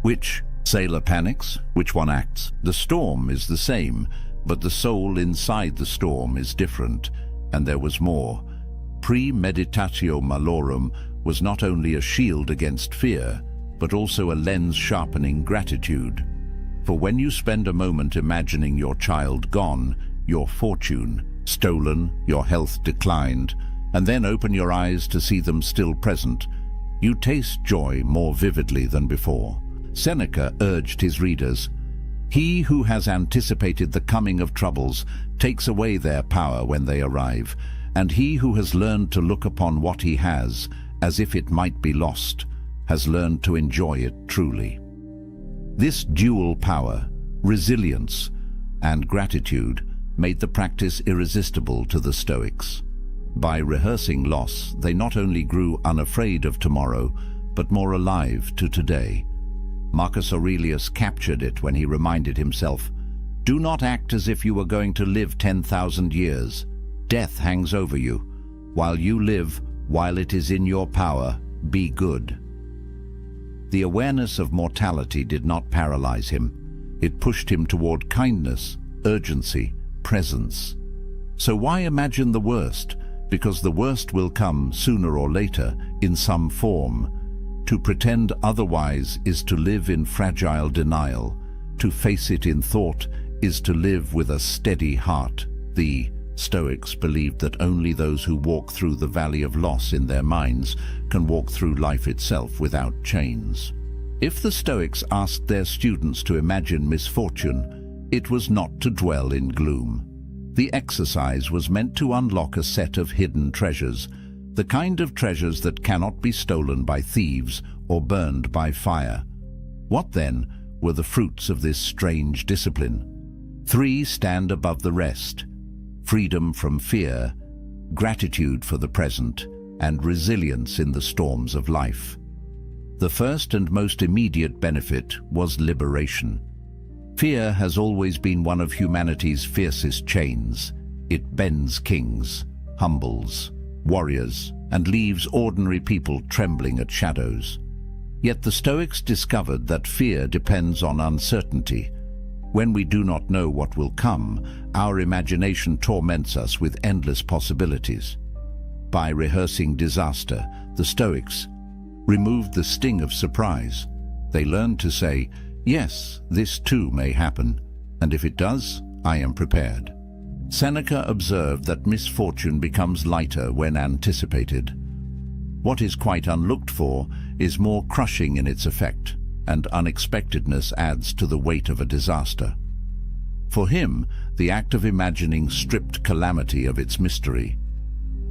Which sailor panics? Which one acts? The storm is the same, but the soul inside the storm is different, and there was more. Premeditatio malorum was not only a shield against fear, but also a lens sharpening gratitude. For when you spend a moment imagining your child gone, your fortune stolen, your health declined, and then open your eyes to see them still present, you taste joy more vividly than before. Seneca urged his readers, "He who has anticipated the coming of troubles takes away their power when they arrive, and he who has learned to look upon what he has as if it might be lost, has learned to enjoy it truly." This dual power, resilience and gratitude, made the practice irresistible to the Stoics. By rehearsing loss, they not only grew unafraid of tomorrow, but more alive to today. Marcus Aurelius captured it when he reminded himself, "Do not act as if you were going to live 10,000 years. Death hangs over you. While you live, while it is in your power, be good." The awareness of mortality did not paralyze him. It pushed him toward kindness, urgency, presence. So why imagine the worst? Because the worst will come sooner or later in some form. To pretend otherwise is to live in fragile denial. To face it in thought is to live with a steady heart. The Stoics believed that only those who walk through the valley of loss in their minds can walk through life itself without chains. If the Stoics asked their students to imagine misfortune, it was not to dwell in gloom. The exercise was meant to unlock a set of hidden treasures, the kind of treasures that cannot be stolen by thieves or burned by fire. What then were the fruits of this strange discipline? 3 stand above the rest: freedom from fear, gratitude for the present, and resilience in the storms of life. The first and most immediate benefit was liberation. Fear has always been one of humanity's fiercest chains. It bends kings, humbles warriors, and leaves ordinary people trembling at shadows. Yet the Stoics discovered that fear depends on uncertainty. When we do not know what will come, our imagination torments us with endless possibilities. By rehearsing disaster, the Stoics removed the sting of surprise. They learned to say, "Yes, this too may happen, and if it does, I am prepared." Seneca observed that misfortune becomes lighter when anticipated. What is quite unlooked for is more crushing in its effect, and unexpectedness adds to the weight of a disaster. For him, the act of imagining stripped calamity of its mystery.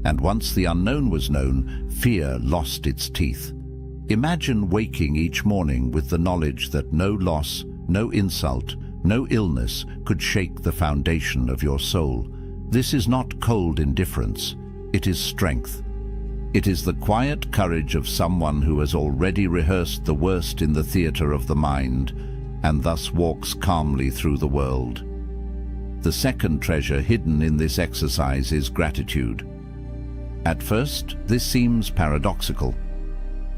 And once the unknown was known, fear lost its teeth. Imagine waking each morning with the knowledge that no loss, no insult, no illness could shake the foundation of your soul. This is not cold indifference, it is strength. It is the quiet courage of someone who has already rehearsed the worst in the theater of the mind, and thus walks calmly through the world. The second treasure hidden in this exercise is gratitude. At first, this seems paradoxical.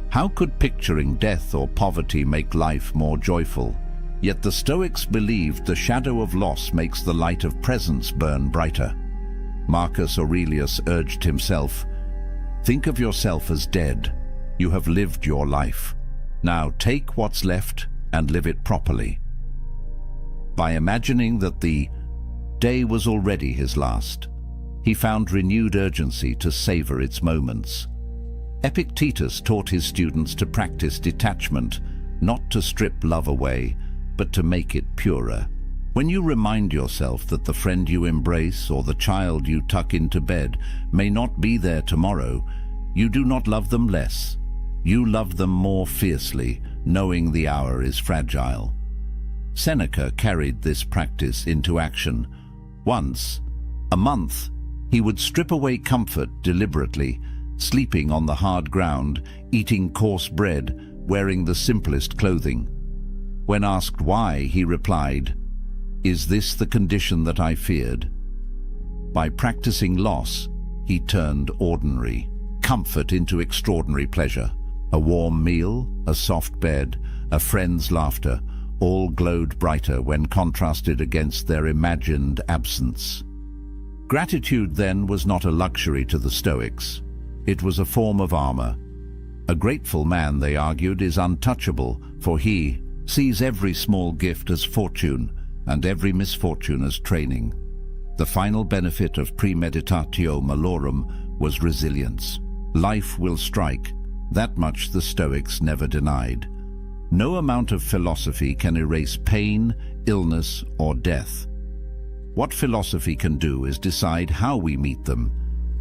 How could picturing death or poverty make life more joyful? Yet the Stoics believed the shadow of loss makes the light of presence burn brighter. Marcus Aurelius urged himself, "Think of yourself as dead. You have lived your life. Now take what's left and live it properly." By imagining that the day was already his last, he found renewed urgency to savor its moments. Epictetus taught his students to practice detachment, not to strip love away, but to make it purer. When you remind yourself that the friend you embrace or the child you tuck into bed may not be there tomorrow, you do not love them less. You love them more fiercely, knowing the hour is fragile. Seneca carried this practice into action. Once a month, he would strip away comfort deliberately, sleeping on the hard ground, eating coarse bread, wearing the simplest clothing. When asked why, he replied, "Is this the condition that I feared?" By practicing loss, he turned ordinary comfort into extraordinary pleasure. A warm meal, a soft bed, a friend's laughter, all glowed brighter when contrasted against their imagined absence. Gratitude, then, was not a luxury to the Stoics. It was a form of armor. A grateful man, they argued, is untouchable, for he sees every small gift as fortune and every misfortune as training. The final benefit of premeditatio malorum was resilience. Life will strike. That much the Stoics never denied. No amount of philosophy can erase pain, illness, or death. What philosophy can do is decide how we meet them.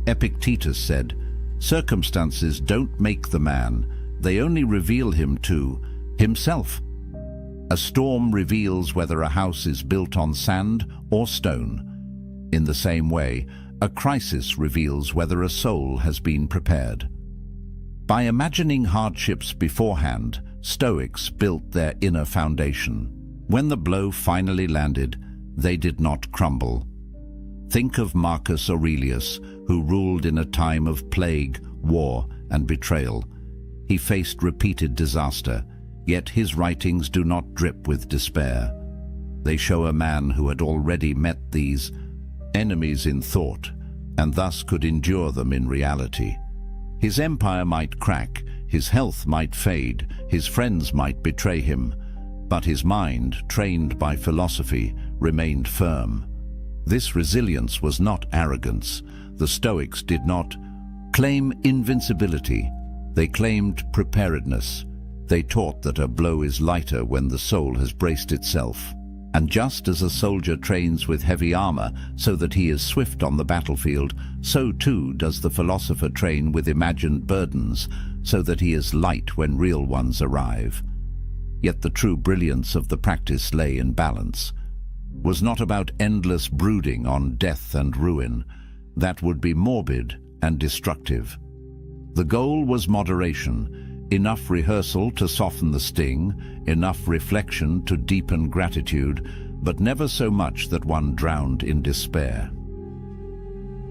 Epictetus said, "Circumstances don't make the man, they only reveal him to himself." A storm reveals whether a house is built on sand or stone. In the same way, a crisis reveals whether a soul has been prepared. By imagining hardships beforehand, Stoics built their inner foundation. When the blow finally landed, they did not crumble. Think of Marcus Aurelius, who ruled in a time of plague, war, and betrayal. He faced repeated disaster, yet his writings do not drip with despair. They show a man who had already met these enemies in thought, and thus could endure them in reality. His empire might crack, his health might fade, his friends might betray him, but his mind, trained by philosophy, remained firm. This resilience was not arrogance. The Stoics did not claim invincibility. They claimed preparedness. They taught that a blow is lighter when the soul has braced itself. And just as a soldier trains with heavy armor so that he is swift on the battlefield, so too does the philosopher train with imagined burdens so that he is light when real ones arrive. Yet the true brilliance of the practice lay in balance. Was not about endless brooding on death and ruin. That would be morbid and destructive. The goal was moderation, enough rehearsal to soften the sting, enough reflection to deepen gratitude, but never so much that one drowned in despair.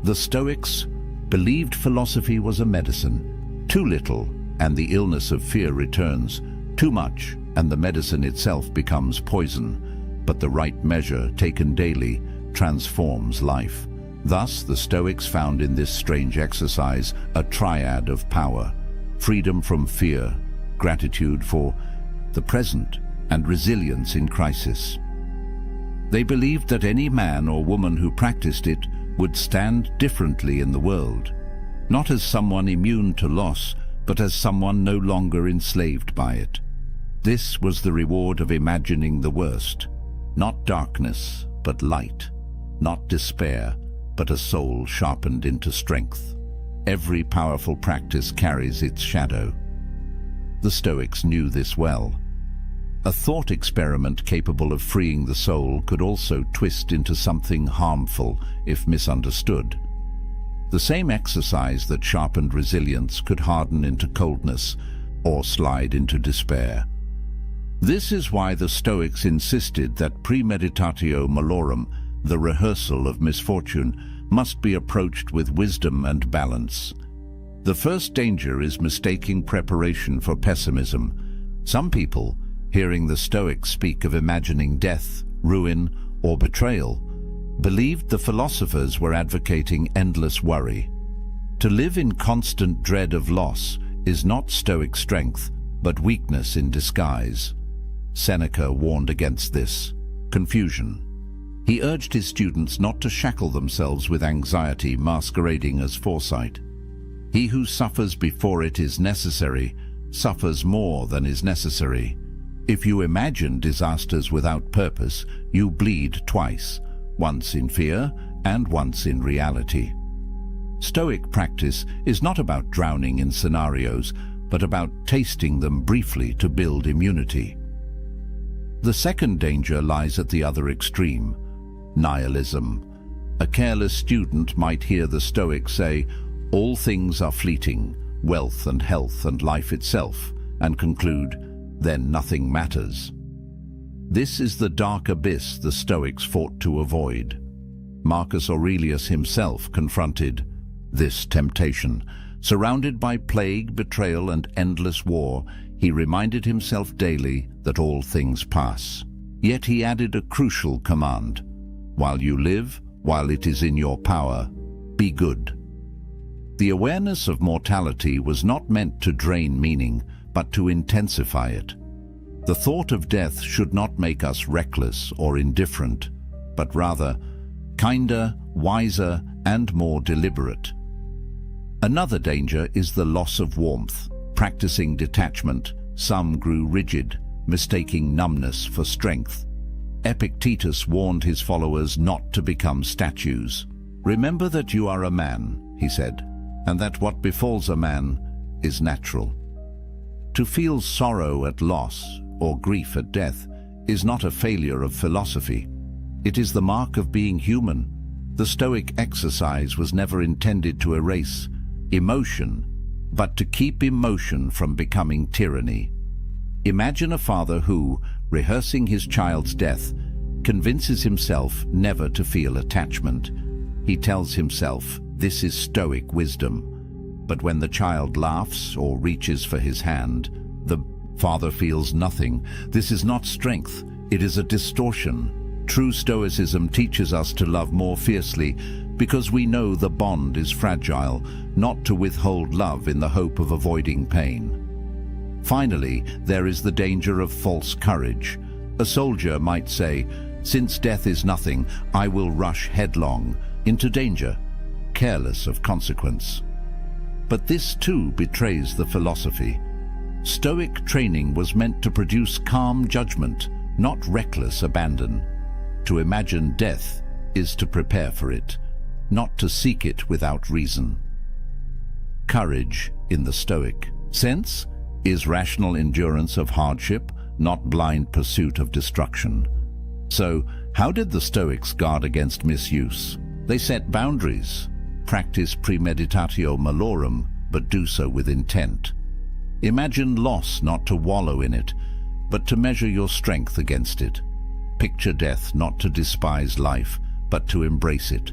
The Stoics believed philosophy was a medicine. Too little, and the illness of fear returns. Too much, and the medicine itself becomes poison. But the right measure, taken daily, transforms life. Thus, the Stoics found in this strange exercise a triad of power: freedom from fear, gratitude for the present, and resilience in crisis. They believed that any man or woman who practiced it would stand differently in the world, not as someone immune to loss, but as someone no longer enslaved by it. This was the reward of imagining the worst: not darkness, but light; not despair, but a soul sharpened into strength. Every powerful practice carries its shadow. The Stoics knew this well. A thought experiment capable of freeing the soul could also twist into something harmful if misunderstood. The same exercise that sharpened resilience could harden into coldness or slide into despair. This is why the Stoics insisted that premeditatio malorum, the rehearsal of misfortune, must be approached with wisdom and balance. The first danger is mistaking preparation for pessimism. Some people, hearing the Stoics speak of imagining death, ruin, or betrayal, believed the philosophers were advocating endless worry. To live in constant dread of loss is not Stoic strength, but weakness in disguise. Seneca warned against this confusion. He urged his students not to shackle themselves with anxiety masquerading as foresight. He who suffers before it is necessary suffers more than is necessary. If you imagine disasters without purpose, you bleed twice, once in fear and once in reality. Stoic practice is not about drowning in scenarios, but about tasting them briefly to build immunity. The second danger lies at the other extreme: nihilism. A careless student might hear the Stoics say, "All things are fleeting, wealth and health and life itself," and conclude, "Then nothing matters." This is the dark abyss the Stoics fought to avoid. Marcus Aurelius himself confronted this temptation. Surrounded by plague, betrayal, and endless war, he reminded himself daily that all things pass. Yet he added a crucial command: while you live, while it is in your power, be good. The awareness of mortality was not meant to drain meaning, but to intensify it. The thought of death should not make us reckless or indifferent, but rather kinder, wiser, and more deliberate. Another danger is the loss of warmth. Practicing detachment, some grew rigid, mistaking numbness for strength. Epictetus warned his followers not to become statues. "Remember that you are a man," he said, "and that what befalls a man is natural." To feel sorrow at loss or grief at death is not a failure of philosophy. It is the mark of being human. The Stoic exercise was never intended to erase emotion, but to keep emotion from becoming tyranny. Imagine a father who, rehearsing his child's death, convinces himself never to feel attachment. He tells himself, "This is Stoic wisdom." But when the child laughs or reaches for his hand, the father feels nothing. This is not strength, it is a distortion. True Stoicism teaches us to love more fiercely because we know the bond is fragile, not to withhold love in the hope of avoiding pain. Finally, there is the danger of false courage. A soldier might say, "Since death is nothing, I will rush headlong into danger," careless of consequence. But this too betrays the philosophy. Stoic training was meant to produce calm judgment, not reckless abandon. To imagine death is to prepare for it, not to seek it without reason. Courage, in the Stoic sense, is rational endurance of hardship, not blind pursuit of destruction. So, how did the Stoics guard against misuse? They set boundaries, practice premeditatio malorum, but do so with intent. Imagine loss not to wallow in it, but to measure your strength against it. Picture death not to despise life, but to embrace it.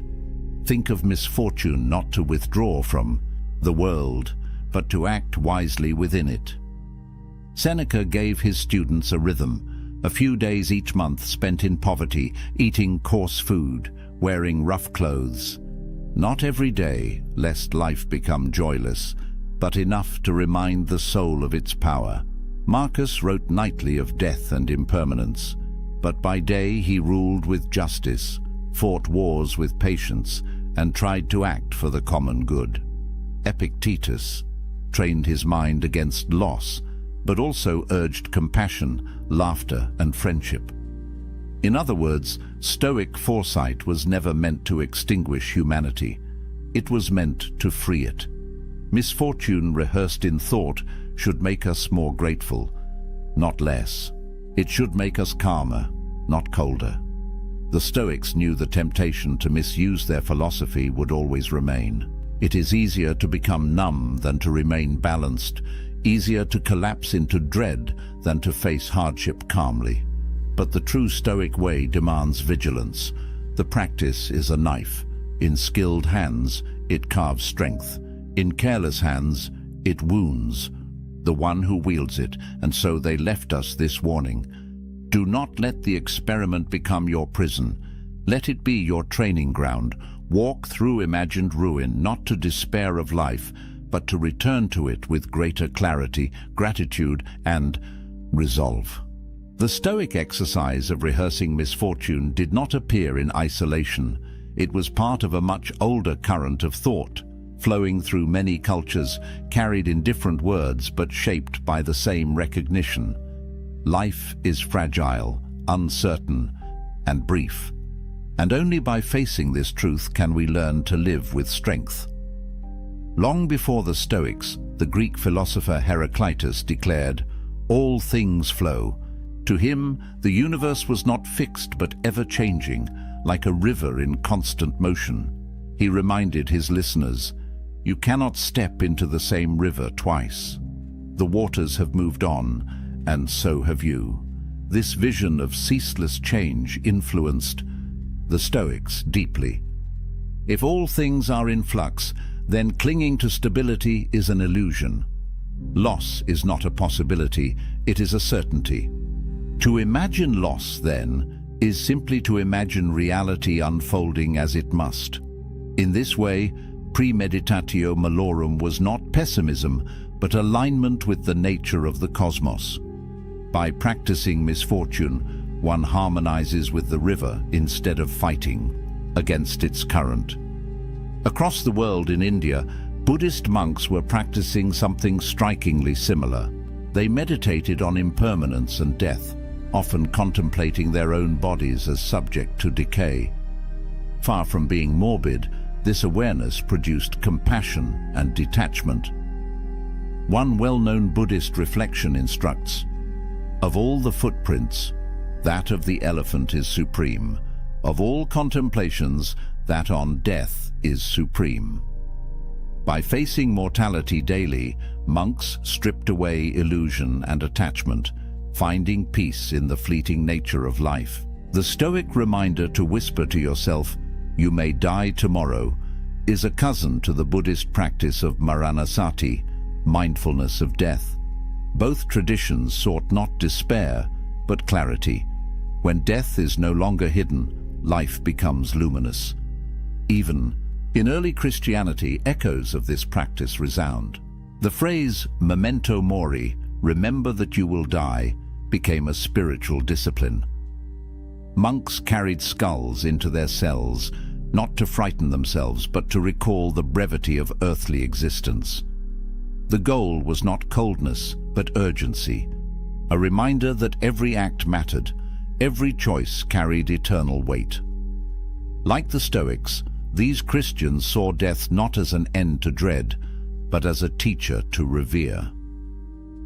Think of misfortune not to withdraw from the world, but to act wisely within it. Seneca gave his students a rhythm, a few days each month spent in poverty, eating coarse food, wearing rough clothes. Not every day, lest life become joyless, but enough to remind the soul of its power. Marcus wrote nightly of death and impermanence, but by day he ruled with justice, fought wars with patience, and tried to act for the common good. Epictetus trained his mind against loss, but also urged compassion, laughter, and friendship. In other words, Stoic foresight was never meant to extinguish humanity. It was meant to free it. Misfortune rehearsed in thought should make us more grateful, not less. It should make us calmer, not colder. The Stoics knew the temptation to misuse their philosophy would always remain. It is easier to become numb than to remain balanced, easier to collapse into dread than to face hardship calmly. But the true Stoic way demands vigilance. The practice is a knife. In skilled hands, it carves strength. In careless hands, it wounds the one who wields it, and so they left us this warning. Do not let the experiment become your prison. Let it be your training ground. Walk through imagined ruin, not to despair of life, but to return to it with greater clarity, gratitude, and resolve. The Stoic exercise of rehearsing misfortune did not appear in isolation. It was part of a much older current of thought, flowing through many cultures, carried in different words but shaped by the same recognition. Life is fragile, uncertain, and brief, and only by facing this truth can we learn to live with strength. Long before the Stoics, the Greek philosopher Heraclitus declared, "All things flow." To him, the universe was not fixed but ever-changing, like a river in constant motion. He reminded his listeners, "You cannot step into the same river twice. The waters have moved on, and so have you." This vision of ceaseless change influenced the Stoics deeply. If all things are in flux, then clinging to stability is an illusion. Loss is not a possibility, it is a certainty. To imagine loss, then, is simply to imagine reality unfolding as it must. In this way, premeditatio malorum was not pessimism, but alignment with the nature of the cosmos. By practicing misfortune, one harmonizes with the river instead of fighting against its current. Across the world in India, Buddhist monks were practicing something strikingly similar. They meditated on impermanence and death, often contemplating their own bodies as subject to decay. Far from being morbid, this awareness produced compassion and detachment. One well-known Buddhist reflection instructs, "Of all the footprints, that of the elephant is supreme. Of all contemplations, that on death is supreme." By facing mortality daily, monks stripped away illusion and attachment, finding peace in the fleeting nature of life. The Stoic reminder to whisper to yourself, "You may die tomorrow," is a cousin to the Buddhist practice of maranasati, mindfulness of death. Both traditions sought not despair, but clarity. When death is no longer hidden, life becomes luminous. Even in early Christianity, echoes of this practice resound. The phrase memento mori, remember that you will die, became a spiritual discipline. Monks carried skulls into their cells, not to frighten themselves, but to recall the brevity of earthly existence. The goal was not coldness, but urgency, a reminder that every act mattered, every choice carried eternal weight. Like the Stoics, these Christians saw death not as an end to dread, but as a teacher to revere.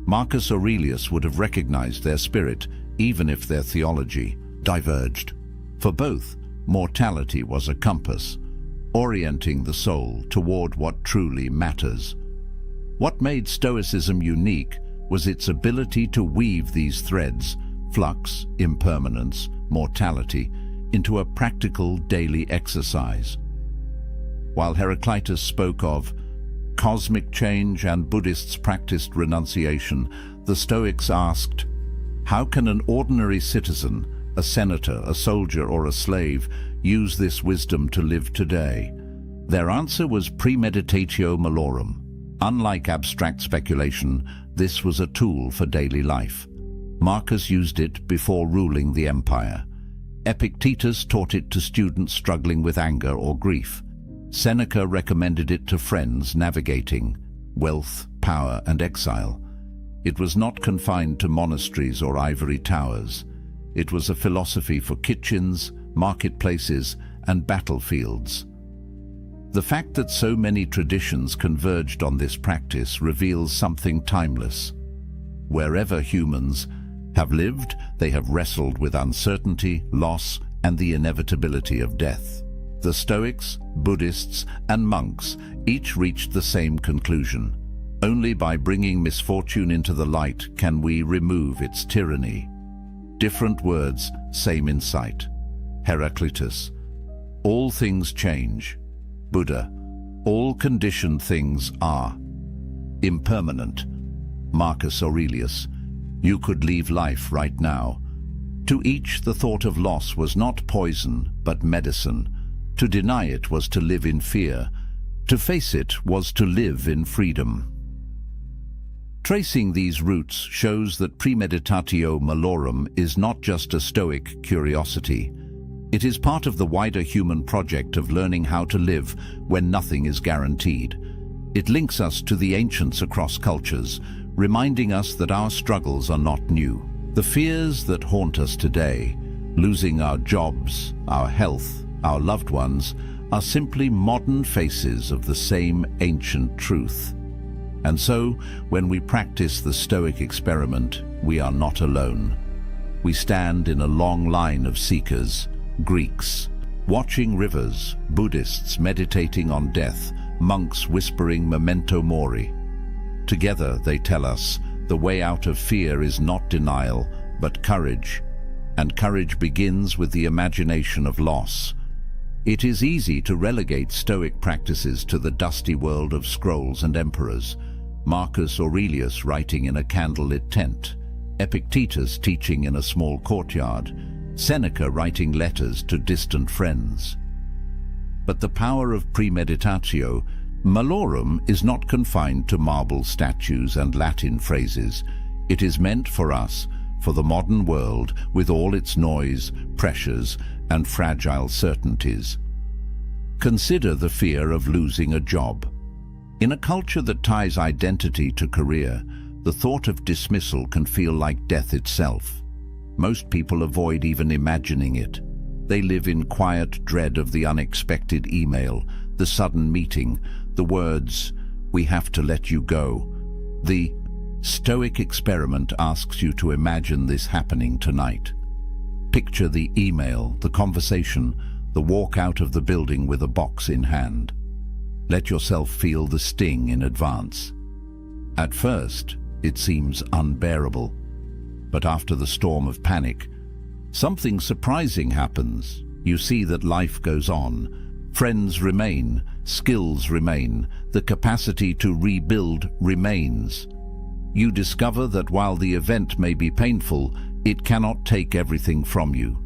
Marcus Aurelius would have recognized their spirit, even if their theology diverged. For both, mortality was a compass, orienting the soul toward what truly matters. What made Stoicism unique was its ability to weave these threads, flux, impermanence, mortality, into a practical daily exercise. While Heraclitus spoke of cosmic change and Buddhists practiced renunciation, the Stoics asked, how can an ordinary citizen, a senator, a soldier, or a slave use this wisdom to live today? Their answer was premeditatio malorum. Unlike abstract speculation, this was a tool for daily life. Marcus used it before ruling the empire. Epictetus taught it to students struggling with anger or grief. Seneca recommended it to friends navigating wealth, power, and exile. It was not confined to monasteries or ivory towers. It was a philosophy for kitchens, marketplaces, and battlefields. The fact that so many traditions converged on this practice reveals something timeless. Wherever humans have lived, they have wrestled with uncertainty, loss, and the inevitability of death. The Stoics, Buddhists, and monks each reached the same conclusion. Only by bringing misfortune into the light can we remove its tyranny. Different words, same insight. Heraclitus, all things change. Buddha, all conditioned things are impermanent. Marcus Aurelius, you could leave life right now. To each, the thought of loss was not poison, but medicine. To deny it was to live in fear. To face it was to live in freedom. Tracing these roots shows that premeditatio malorum is not just a Stoic curiosity. It is part of the wider human project of learning how to live when nothing is guaranteed. It links us to the ancients across cultures, reminding us that our struggles are not new. The fears that haunt us today, losing our jobs, our health, our loved ones, are simply modern faces of the same ancient truth. And so, when we practice the Stoic experiment, we are not alone. We stand in a long line of seekers, Greeks watching rivers, Buddhists meditating on death, monks whispering memento mori. Together they tell us the way out of fear is not denial, but courage. And courage begins with the imagination of loss. It is easy to relegate Stoic practices to the dusty world of scrolls and emperors. Marcus Aurelius writing in a candlelit tent, Epictetus teaching in a small courtyard, Seneca writing letters to distant friends. But the power of premeditatio malorum is not confined to marble statues and Latin phrases. It is meant for us, for the modern world with all its noise, pressures, and fragile certainties. Consider the fear of losing a job. In a culture that ties identity to career, the thought of dismissal can feel like death itself. Most people avoid even imagining it. They live in quiet dread of the unexpected email, the sudden meeting, the words, "We have to let you go." The Stoic experiment asks you to imagine this happening tonight. Picture the email, the conversation, the walk out of the building with a box in hand. Let yourself feel the sting in advance. At first, it seems unbearable. But after the storm of panic, something surprising happens. You see that life goes on. Friends remain, skills remain, the capacity to rebuild remains. You discover that while the event may be painful, it cannot take everything from you.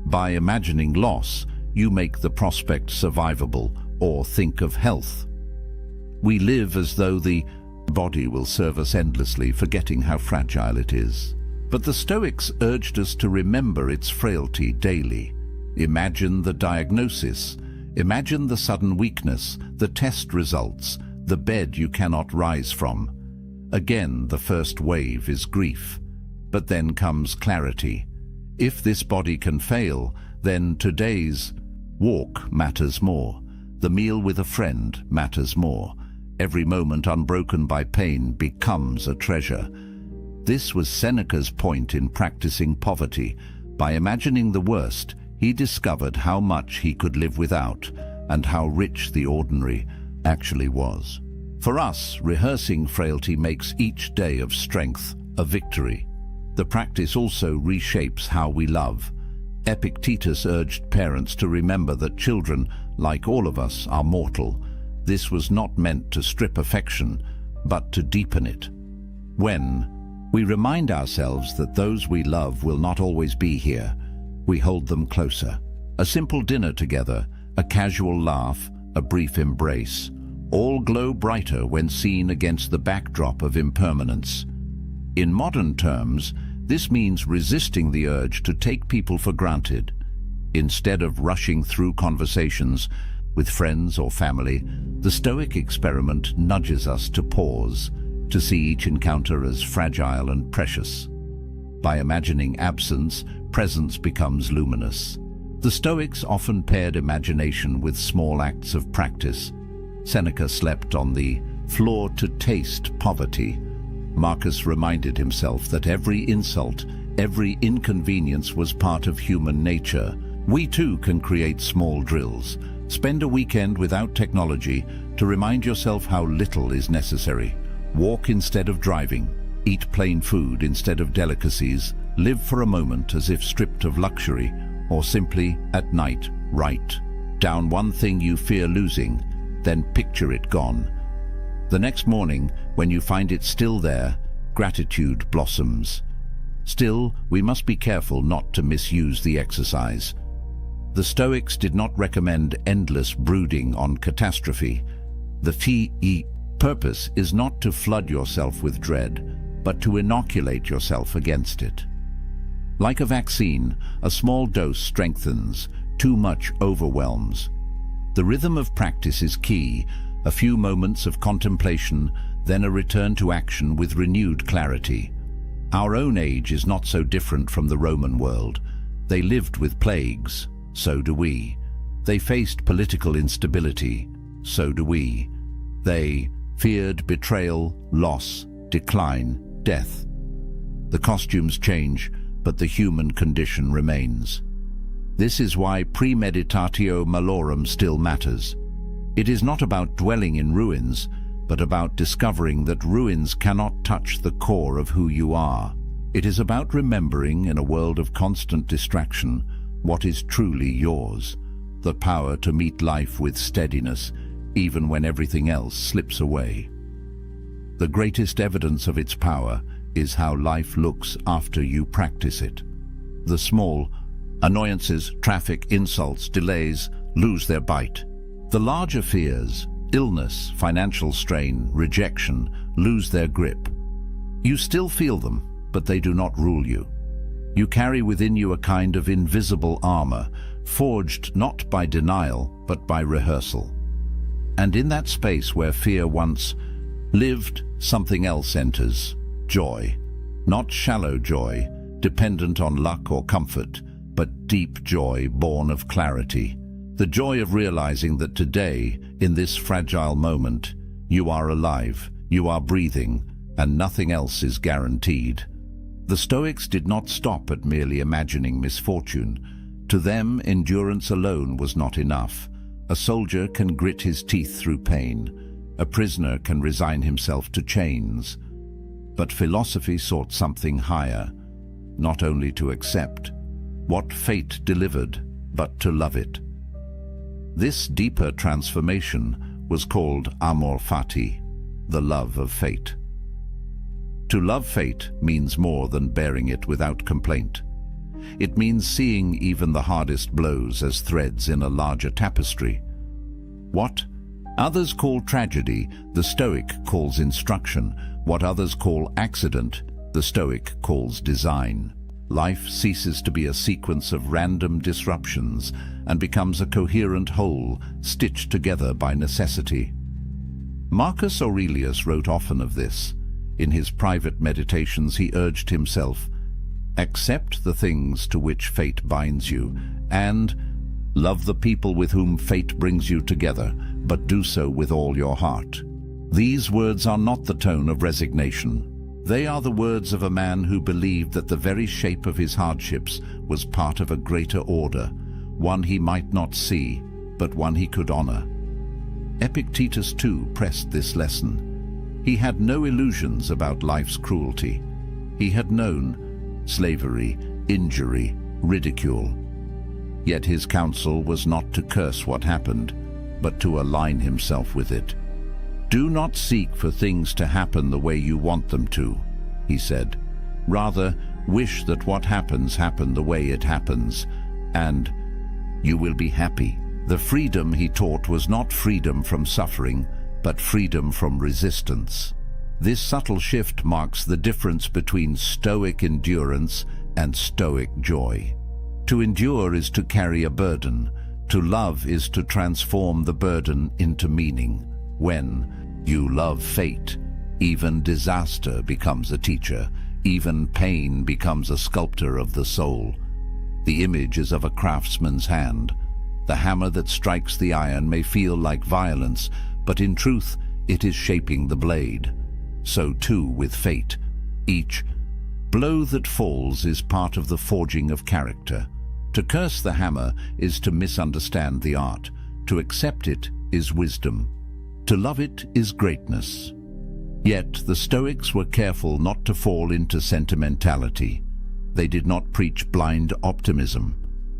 By imagining loss, you make the prospect survivable, or think of health. We live as though the body will serve us endlessly, forgetting how fragile it is. But the Stoics urged us to remember its frailty daily. Imagine the diagnosis. Imagine the sudden weakness, the test results, the bed you cannot rise from. Again, the first wave is grief. But then comes clarity. If this body can fail, then today's walk matters more. The meal with a friend matters more. Every moment unbroken by pain becomes a treasure. This was Seneca's point in practicing poverty. By imagining the worst, he discovered how much he could live without and how rich the ordinary actually was. For us, rehearsing frailty makes each day of strength a victory. The practice also reshapes how we love. Epictetus urged parents to remember that children, like all of us, are mortal. This was not meant to strip affection, but to deepen it. When we remind ourselves that those we love will not always be here, we hold them closer. A simple dinner together, a casual laugh, a brief embrace, all glow brighter when seen against the backdrop of impermanence. In modern terms, this means resisting the urge to take people for granted. Instead of rushing through conversations with friends or family, the Stoic experiment nudges us to pause, to see each encounter as fragile and precious. By imagining absence, presence becomes luminous. The Stoics often paired imagination with small acts of practice. Seneca slept on the floor to taste poverty. Marcus reminded himself that every insult, every inconvenience was part of human nature. We too can create small drills. Spend a weekend without technology to remind yourself how little is necessary. Walk instead of driving. Eat plain food instead of delicacies. Live for a moment as if stripped of luxury, or simply, at night, write down one thing you fear losing, then picture it gone. The next morning, when you find it still there, gratitude blossoms. Still, we must be careful not to misuse the exercise. The Stoics did not recommend endless brooding on catastrophe. The purpose is not to flood yourself with dread, but to inoculate yourself against it. Like a vaccine, a small dose strengthens, too much overwhelms. The rhythm of practice is key, a few moments of contemplation, then a return to action with renewed clarity. Our own age is not so different from the Roman world. They lived with plagues, so do we. They faced political instability, so do we. They feared betrayal, loss, decline, death. The costumes change, but the human condition remains. This is why premeditatio malorum still matters. It is not about dwelling in ruins, but about discovering that ruins cannot touch the core of who you are. It is about remembering, in a world of constant distraction, what is truly yours, the power to meet life with steadiness, even when everything else slips away. The greatest evidence of its power is how life looks after you practice it. The small annoyances, traffic, insults, delays, lose their bite. The larger fears, illness, financial strain, rejection, lose their grip. You still feel them, but they do not rule you. You carry within you a kind of invisible armor, forged not by denial, but by rehearsal. And in that space where fear once lived, something else enters, joy. Not shallow joy, dependent on luck or comfort, but deep joy born of clarity. The joy of realizing that today, in this fragile moment, you are alive, you are breathing, and nothing else is guaranteed. The Stoics did not stop at merely imagining misfortune. To them, endurance alone was not enough. A soldier can grit his teeth through pain. A prisoner can resign himself to chains. But philosophy sought something higher, not only to accept what fate delivered, but to love it. This deeper transformation was called amor fati, the love of fate. To love fate means more than bearing it without complaint. It means seeing even the hardest blows as threads in a larger tapestry. What others call tragedy, the Stoic calls instruction. What others call accident, the Stoic calls design. Life ceases to be a sequence of random disruptions and becomes a coherent whole, stitched together by necessity. Marcus Aurelius wrote often of this. In his private meditations he urged himself, accept the things to which fate binds you, and love the people with whom fate brings you together, but do so with all your heart. These words are not the tone of resignation. They are the words of a man who believed that the very shape of his hardships was part of a greater order, one he might not see, but one he could honor. Epictetus too pressed this lesson. He had no illusions about life's cruelty. He had known slavery, injury, ridicule. Yet his counsel was not to curse what happened, but to align himself with it. Do not seek for things to happen the way you want them to, he said. Rather, wish that what happens happen the way it happens, and you will be happy. The freedom he taught was not freedom from suffering, but freedom from resistance. This subtle shift marks the difference between Stoic endurance and Stoic joy. To endure is to carry a burden. To love is to transform the burden into meaning. When you love fate, even disaster becomes a teacher, even pain becomes a sculptor of the soul. The image is of a craftsman's hand. The hammer that strikes the iron may feel like violence, but in truth it is shaping the blade. So too with fate. Each blow that falls is part of the forging of character. To curse the hammer is to misunderstand the art. To accept it is wisdom. To love it is greatness. Yet the Stoics were careful not to fall into sentimentality. They did not preach blind optimism.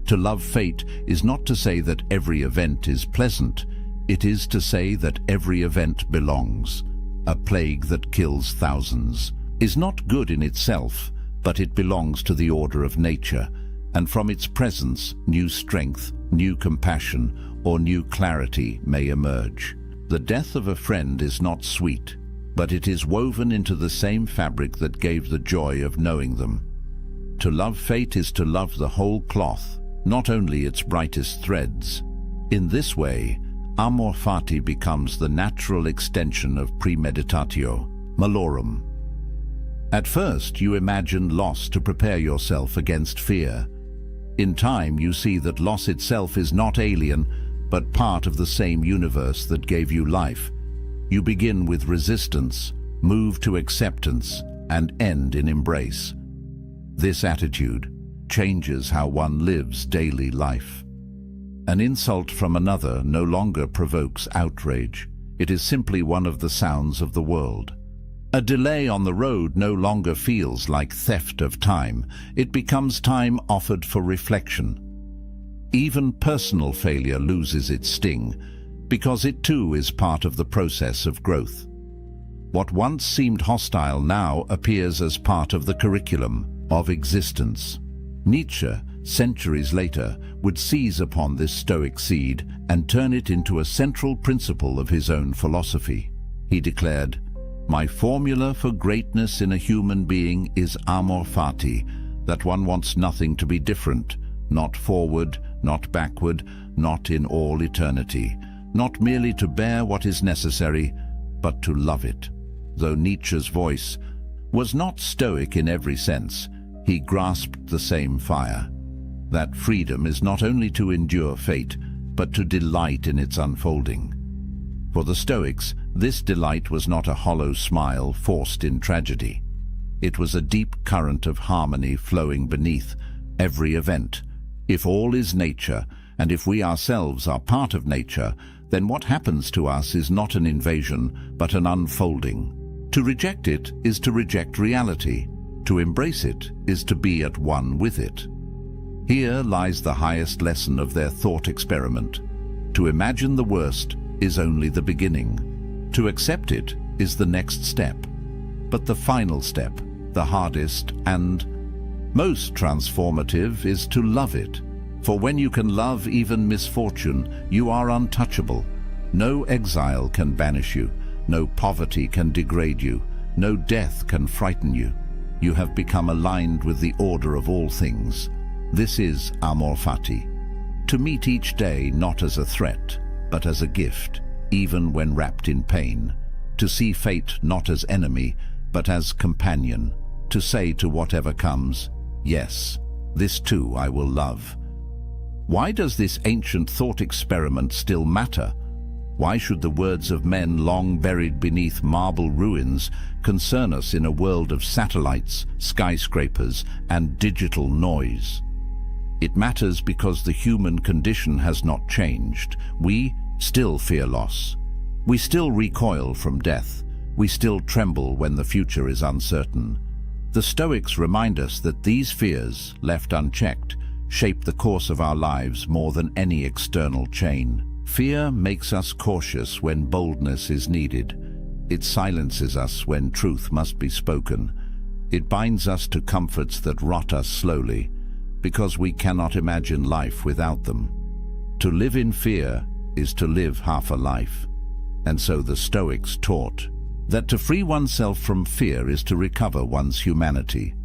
To love fate is not to say that every event is pleasant. It is to say that every event belongs. A plague that kills thousands is not good in itself, but it belongs to the order of nature, and from its presence, new strength, new compassion, or new clarity may emerge. The death of a friend is not sweet, but it is woven into the same fabric that gave the joy of knowing them. To love fate is to love the whole cloth, not only its brightest threads. In this way, amor fati becomes the natural extension of premeditatio malorum. At first, you imagine loss to prepare yourself against fear. In time, you see that loss itself is not alien, but part of the same universe that gave you life. You begin with resistance, move to acceptance, and end in embrace. This attitude changes how one lives daily life. An insult from another no longer provokes outrage. It is simply one of the sounds of the world. A delay on the road no longer feels like theft of time. It becomes time offered for reflection. Even personal failure loses its sting, because it too is part of the process of growth. What once seemed hostile now appears as part of the curriculum of existence. Nietzsche, centuries later, would seize upon this Stoic seed and turn it into a central principle of his own philosophy. He declared, "My formula for greatness in a human being is amor fati, that one wants nothing to be different, not forward, not backward, not in all eternity, not merely to bear what is necessary, but to love it." Though Nietzsche's voice was not Stoic in every sense, he grasped the same fire. That freedom is not only to endure fate, but to delight in its unfolding. For the Stoics, this delight was not a hollow smile forced in tragedy. It was a deep current of harmony flowing beneath every event. If all is nature, and if we ourselves are part of nature, then what happens to us is not an invasion, but an unfolding. To reject it is to reject reality. To embrace it is to be at one with it. Here lies the highest lesson of their thought experiment. To imagine the worst is only the beginning. To accept it is the next step. But the final step, the hardest and most transformative, is to love it. For when you can love even misfortune, you are untouchable. No exile can banish you. No poverty can degrade you. No death can frighten you. You have become aligned with the order of all things. This is amor fati. To meet each day not as a threat, but as a gift, even when wrapped in pain. To see fate not as enemy, but as companion, to say to whatever comes, yes, this too I will love. Why does this ancient thought experiment still matter? Why should the words of men long buried beneath marble ruins concern us in a world of satellites, skyscrapers, and digital noise? It matters because the human condition has not changed. We still fear loss. We still recoil from death. We still tremble when the future is uncertain. The Stoics remind us that these fears, left unchecked, shape the course of our lives more than any external chain. Fear makes us cautious when boldness is needed. It silences us when truth must be spoken. It binds us to comforts that rot us slowly, because we cannot imagine life without them. To live in fear is to live half a life. And so the Stoics taught that to free oneself from fear is to recover one's humanity.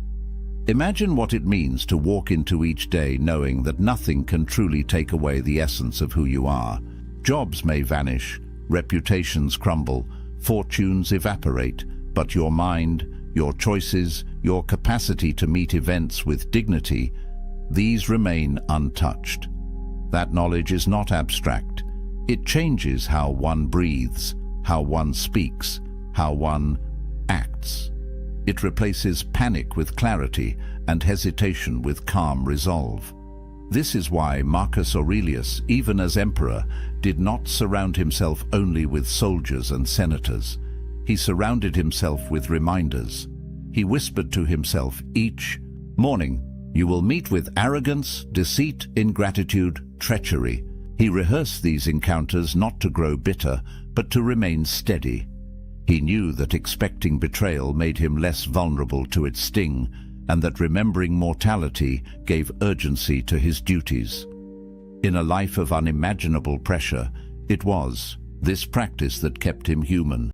Imagine what it means to walk into each day knowing that nothing can truly take away the essence of who you are. Jobs may vanish, reputations crumble, fortunes evaporate, but your mind, your choices, your capacity to meet events with dignity, these remain untouched. That knowledge is not abstract. It changes how one breathes, how one speaks, how one acts. It replaces panic with clarity and hesitation with calm resolve. This is why Marcus Aurelius, even as emperor, did not surround himself only with soldiers and senators. He surrounded himself with reminders. He whispered to himself each morning, "You will meet with arrogance, deceit, ingratitude, treachery." He rehearsed these encounters not to grow bitter, but to remain steady. He knew that expecting betrayal made him less vulnerable to its sting, and that remembering mortality gave urgency to his duties. In a life of unimaginable pressure, it was this practice that kept him human.